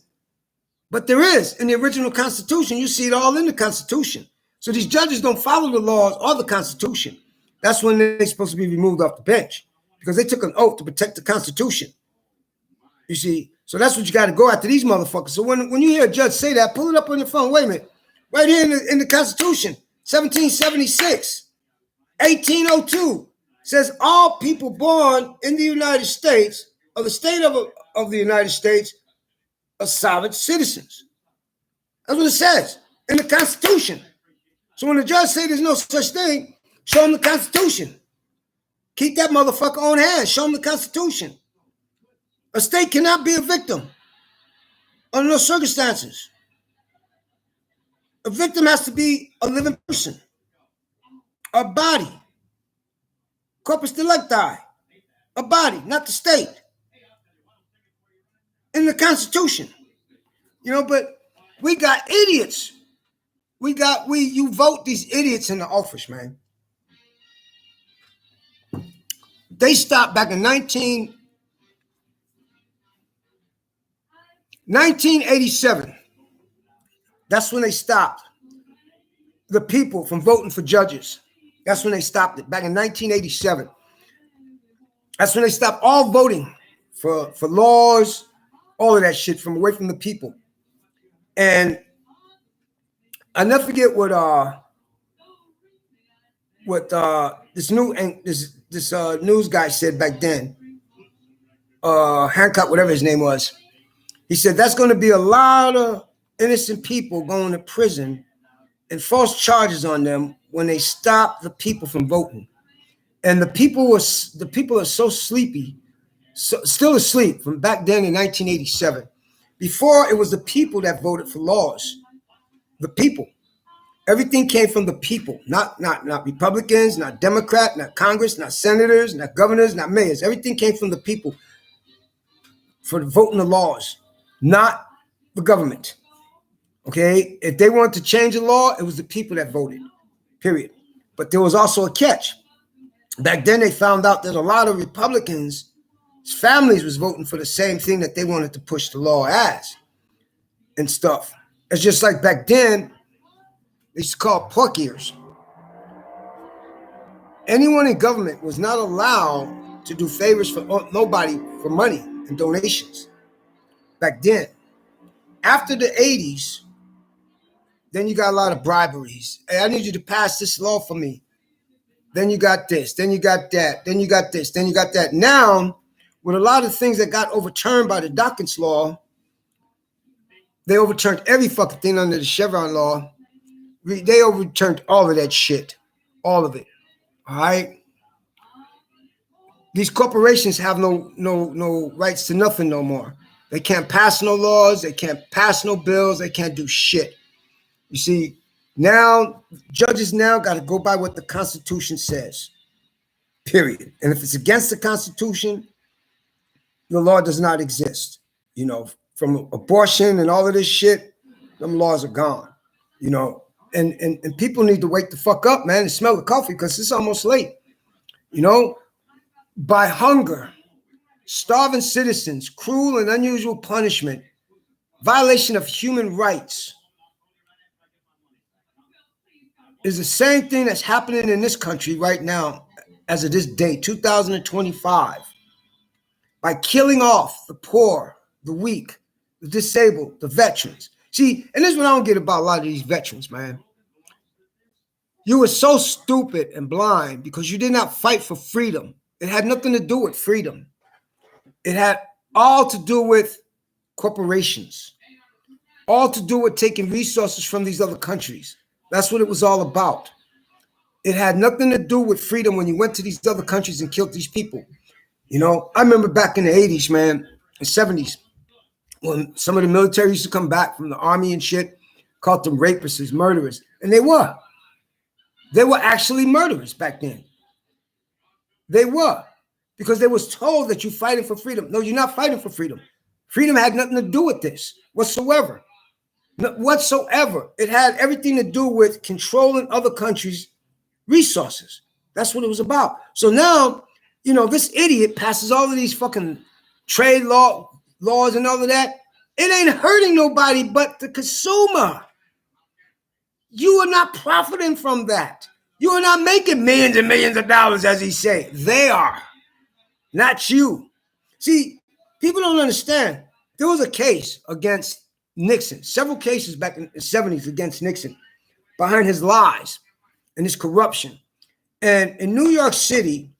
But there is. In the original Constitution, you see it all in the Constitution. So these judges don't follow the laws or the Constitution. That's when they're supposed to be removed off the bench because they took an oath to protect the Constitution. You see? So that's what you got to go after these motherfuckers. So when you hear a judge say that, pull it up on your phone. Wait a minute. Right here in the Constitution, 1776, 1802, says all people born in the United States, or the state of the United States, are sovereign citizens. That's what it says in the Constitution. So when the judge say there's no such thing, show him the Constitution. Keep that motherfucker on hand. Show him the Constitution. A state cannot be a victim under no circumstances. A victim has to be a living person, a body, corpus delicti, a body, not the state. In the Constitution, you know, but we got idiots. You vote these idiots in the office, man. They stopped back in 1987. That's when they stopped the people from voting for judges. That's when they stopped it, back in 1987. That's when they stopped all voting for laws, all of that shit from away from the people. And I never forget what this news guy said back then. Hancock, whatever his name was. He said that's going to be a lot of innocent people going to prison and false charges on them when they stop the people from voting. And the people are so sleepy, still asleep from back then in 1987. Before, it was the people that voted for laws. The people. Everything came from the people, not Republicans, not Democrat, not Congress, not senators, not governors, not mayors. Everything came from the people for voting the laws, not the government. Okay? If they wanted to change the law, it was the people that voted, period. But there was also a catch. Back then, they found out that a lot of Republicans' families was voting for the same thing that they wanted to push the law as and stuff. It's just like back then, they used to call pork ears. Anyone in government was not allowed to do favors for nobody for money and donations back then. After the 80s, then you got a lot of briberies. Hey, I need you to pass this law for me. Then you got this, then you got that, then you got this, then you got that. Now, with a lot of things that got overturned by the Dawkins law, they overturned every fucking thing under the Chevron law. They overturned all of that shit. All of it. All right? These corporations have no rights to nothing no more. They can't pass no laws. They can't pass no bills. They can't do shit. You see, now, judges now got to go by what the Constitution says. Period. And if it's against the Constitution, the law does not exist. You know, from abortion and all of this shit, them laws are gone. You know, and people need to wake the fuck up, man, and smell the coffee because it's almost late. You know, by hunger, starving citizens, cruel and unusual punishment, violation of human rights, is the same thing that's happening in this country right now as of this day, 2025, by killing off the poor, the weak, the disabled, the veterans. See, and this is what I don't get about a lot of these veterans, man. You were so stupid and blind because you did not fight for freedom. It had nothing to do with freedom. It had all to do with corporations, all to do with taking resources from these other countries. That's what it was all about. It had nothing to do with freedom when you went to these other countries and killed these people. You know, I remember back in the 80s, man, the 70s, when some of the military used to come back from the army and shit, called them rapists, murderers. And they were. They were actually murderers back then. They were. Because they was told that you're fighting for freedom. No, you're not fighting for freedom. Freedom had nothing to do with this whatsoever. Whatsoever. It had everything to do with controlling other countries' resources. That's what it was about. So now, you know, this idiot passes all of these fucking trade laws and all of that. It ain't hurting nobody but the consumer. You are not profiting from that. You are not making millions and millions of dollars, as he say. They are, not you. See, people don't understand. There was a case against Nixon, several cases back in the 70s against Nixon behind his lies and his corruption. And in New York City,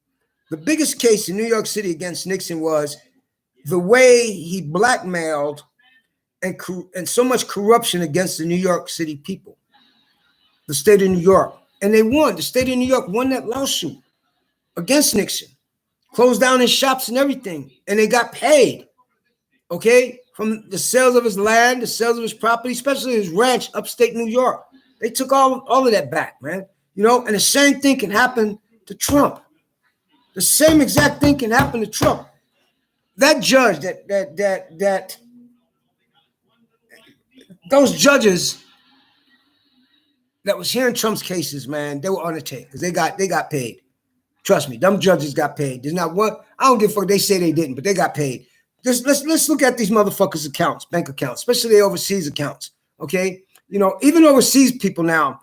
the biggest case in New York City against Nixon was the way he blackmailed and so much corruption against the New York City people, the state of New York. And they won. The state of New York won that lawsuit against Nixon, closed down his shops and everything. And they got paid, okay, from the sales of his land, the sales of his property, especially his ranch upstate New York. They took all of that back, man. You know, and the same thing can happen to Trump. The same exact thing can happen to Trump. That judge, those judges that was hearing Trump's cases, man, they were undertaken because they got paid. Trust me, them judges got paid. There's not one. I don't give a fuck. They say they didn't, but they got paid. Just let's look at these motherfuckers' accounts, bank accounts, especially the overseas accounts. Okay, you know, even overseas people now,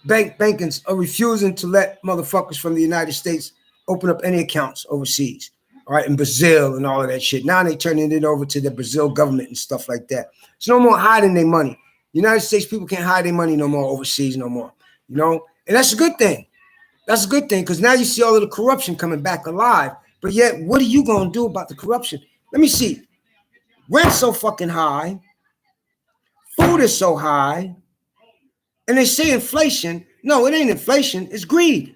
bankings are refusing to let motherfuckers from the United States open up any accounts overseas. All right, in Brazil and all of that shit. Now they turning it over to the Brazil government and stuff like that. It's no more hiding their money. United States people can't hide their money no more overseas no more. You know, and that's a good thing. That's a good thing because now you see all of the corruption coming back alive. But yet, what are you going to do about the corruption? Let me see. Rent's so fucking high. Food is so high. And they say inflation. No, it ain't inflation. It's greed.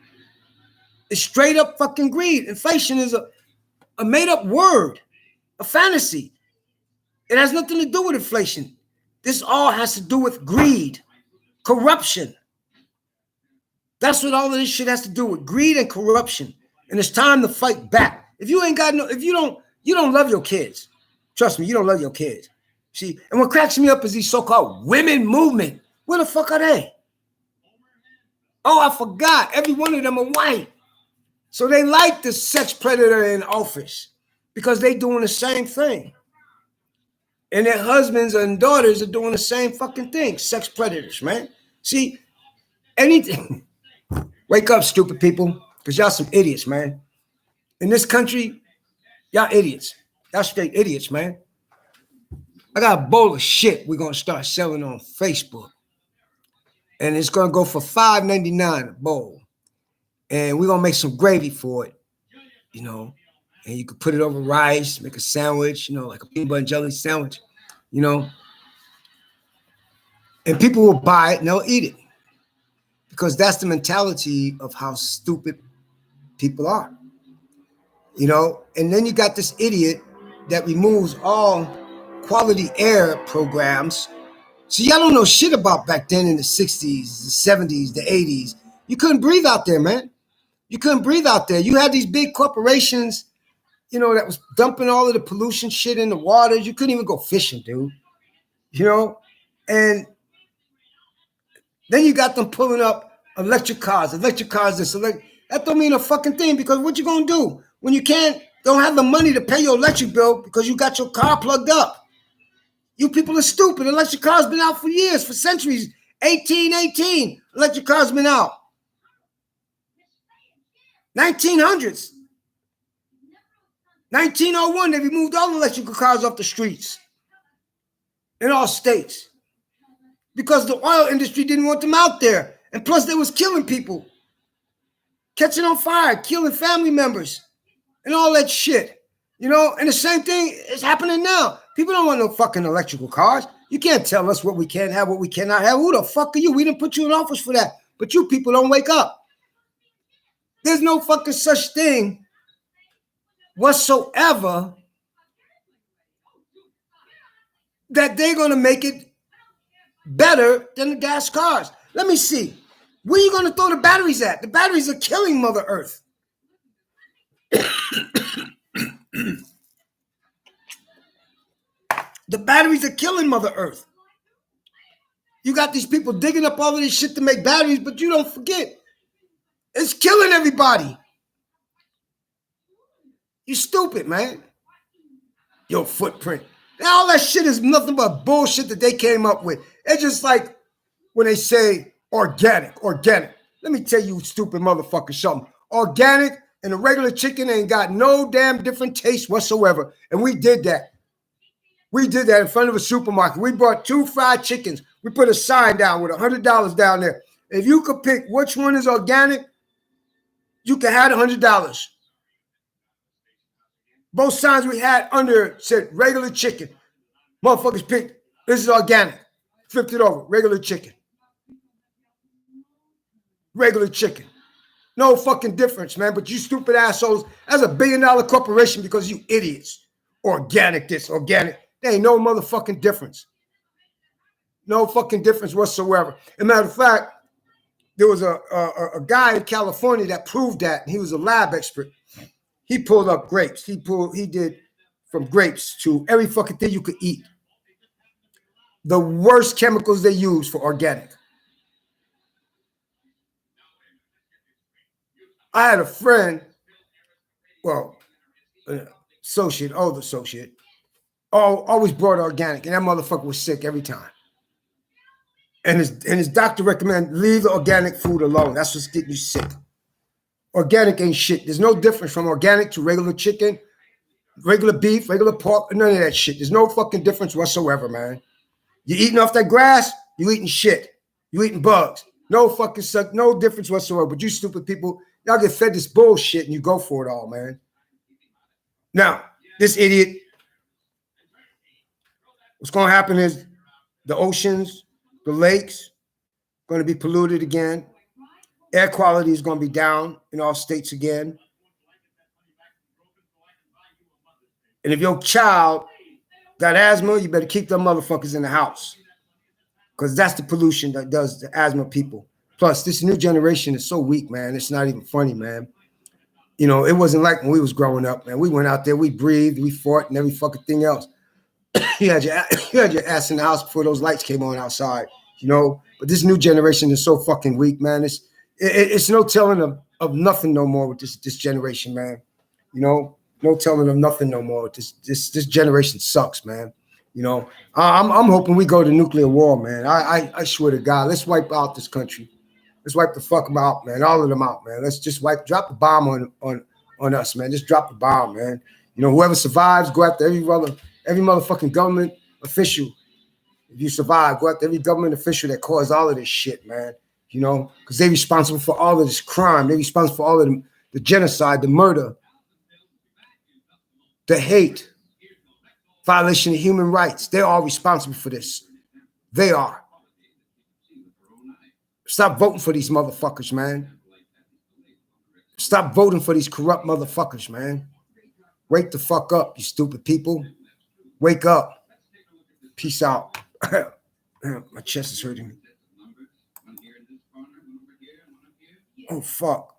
It's straight up fucking greed. Inflation is a made up word, a fantasy. It has nothing to do with inflation. This all has to do with greed, corruption. That's what all of this shit has to do with, greed and corruption. And it's time to fight back. If you ain't got no, if you don't love your kids. Trust me, you don't love your kids. See, and what cracks me up is these so-called women movement. Where the fuck are they? Oh, I forgot. Every one of them are white. So they like the sex predator in office because they doing the same thing. And their husbands and daughters are doing the same fucking thing. Sex predators, man. See, anything. Wake up, stupid people, because y'all some idiots, man. In this country, y'all idiots. Y'all straight idiots, man. I got a bowl of shit we're going to start selling on Facebook. And it's going to go for $5.99 a bowl. And we're going to make some gravy for it, you know. And you could put it over rice, make a sandwich, you know, like a peanut butter and jelly sandwich, you know. And people will buy it and they'll eat it. Because that's the mentality of how stupid people are. You know, and then you got this idiot that removes all quality air programs. So y'all don't know shit about back then in the 60s, the 70s, the 80s. You couldn't breathe out there, man. You couldn't breathe out there. You had these big corporations, you know, that was dumping all of the pollution shit in the waters. You couldn't even go fishing, dude. You know? And then you got them pulling up electric cars, this, that don't mean a fucking thing because what you gonna do when you don't have the money to pay your electric bill because you got your car plugged up? You people are stupid. Electric cars been out for years, for centuries, 1818, electric cars been out. 1900s. 1901, they removed all electrical cars off the streets in all states because the oil industry didn't want them out there. And plus, they was killing people, catching on fire, killing family members, and all that shit. You know, and the same thing is happening now. People don't want no fucking electrical cars. You can't tell us what we can have, what we cannot have. Who the fuck are you? We didn't put you in office for that. But you people don't wake up. There's no fucking such thing whatsoever that they're going to make it better than the gas cars. Let me see. Where are you going to throw the batteries at? The batteries are killing Mother Earth. The batteries are killing Mother Earth. You got these people digging up all of this shit to make batteries, but you don't forget, it's killing everybody. You stupid, man. Your footprint. Now, all that shit is nothing but bullshit that they came up with. It's just like when they say organic. Let me tell you, stupid motherfucker, something. Organic and a regular chicken ain't got no damn different taste whatsoever. And we did that. We did that in front of a supermarket. We bought 2 fried chickens. We put a sign down with $100 down there. If you could pick which one is organic, you can have $100. Both signs we had under said regular chicken. Motherfuckers picked, this is organic. Flipped it over, regular chicken. Regular chicken. No fucking difference, man. But you stupid assholes, that's $1 billion corporation because you idiots. Organic this, organic. There ain't no motherfucking difference. No fucking difference whatsoever. As a matter of fact, there was a guy in California that proved that, and he was a lab expert. He pulled up grapes. He did from grapes to every fucking thing you could eat. The worst chemicals they use for organic. I had a friend, well, associate, old associate, always brought organic, and that motherfucker was sick every time. And his doctor recommended leave the organic food alone. That's what's getting you sick. Organic ain't shit. There's no difference from organic to regular chicken, regular beef, regular pork, none of that shit. There's no fucking difference whatsoever, man. You eating off that grass, you eating shit. You eating bugs. No fucking suck, no difference whatsoever. But you stupid people, y'all get fed this bullshit and you go for it all, man. Now, this idiot, what's going to happen is the oceans, the lakes, going to be polluted again. Air quality is going to be down in all states again. And if your child got asthma, you better keep them motherfuckers in the house. Because that's the pollution that does the asthma people. Plus, this new generation is so weak, man. It's not even funny, man. You know, it wasn't like when we was growing up, man. We went out there, we breathed, we fought, and every fucking thing else. you had your ass in the house before those lights came on outside, you know. But this new generation is so fucking weak, man. It's no telling of nothing no more with this generation, man. You know, no telling of nothing no more. This generation sucks, man. You know, I'm hoping we go to nuclear war, man. I swear to God, let's wipe out this country. Let's wipe the fuck them out, man. All of them out, man. Let's just drop the bomb on us, man. Just drop the bomb, man. You know, whoever survives, go after every motherfucking government official. If you survive, go after every government official that caused all of this shit, man. You know, because they're responsible for all of this crime. They're responsible for all of the genocide, the murder, the hate, violation of human rights. They're all responsible for this. They are. Stop voting for these motherfuckers, man. Stop voting for these corrupt motherfuckers, man. Wake the fuck up, you stupid people. Wake up. Peace out. My chest is hurting me. Oh, fuck.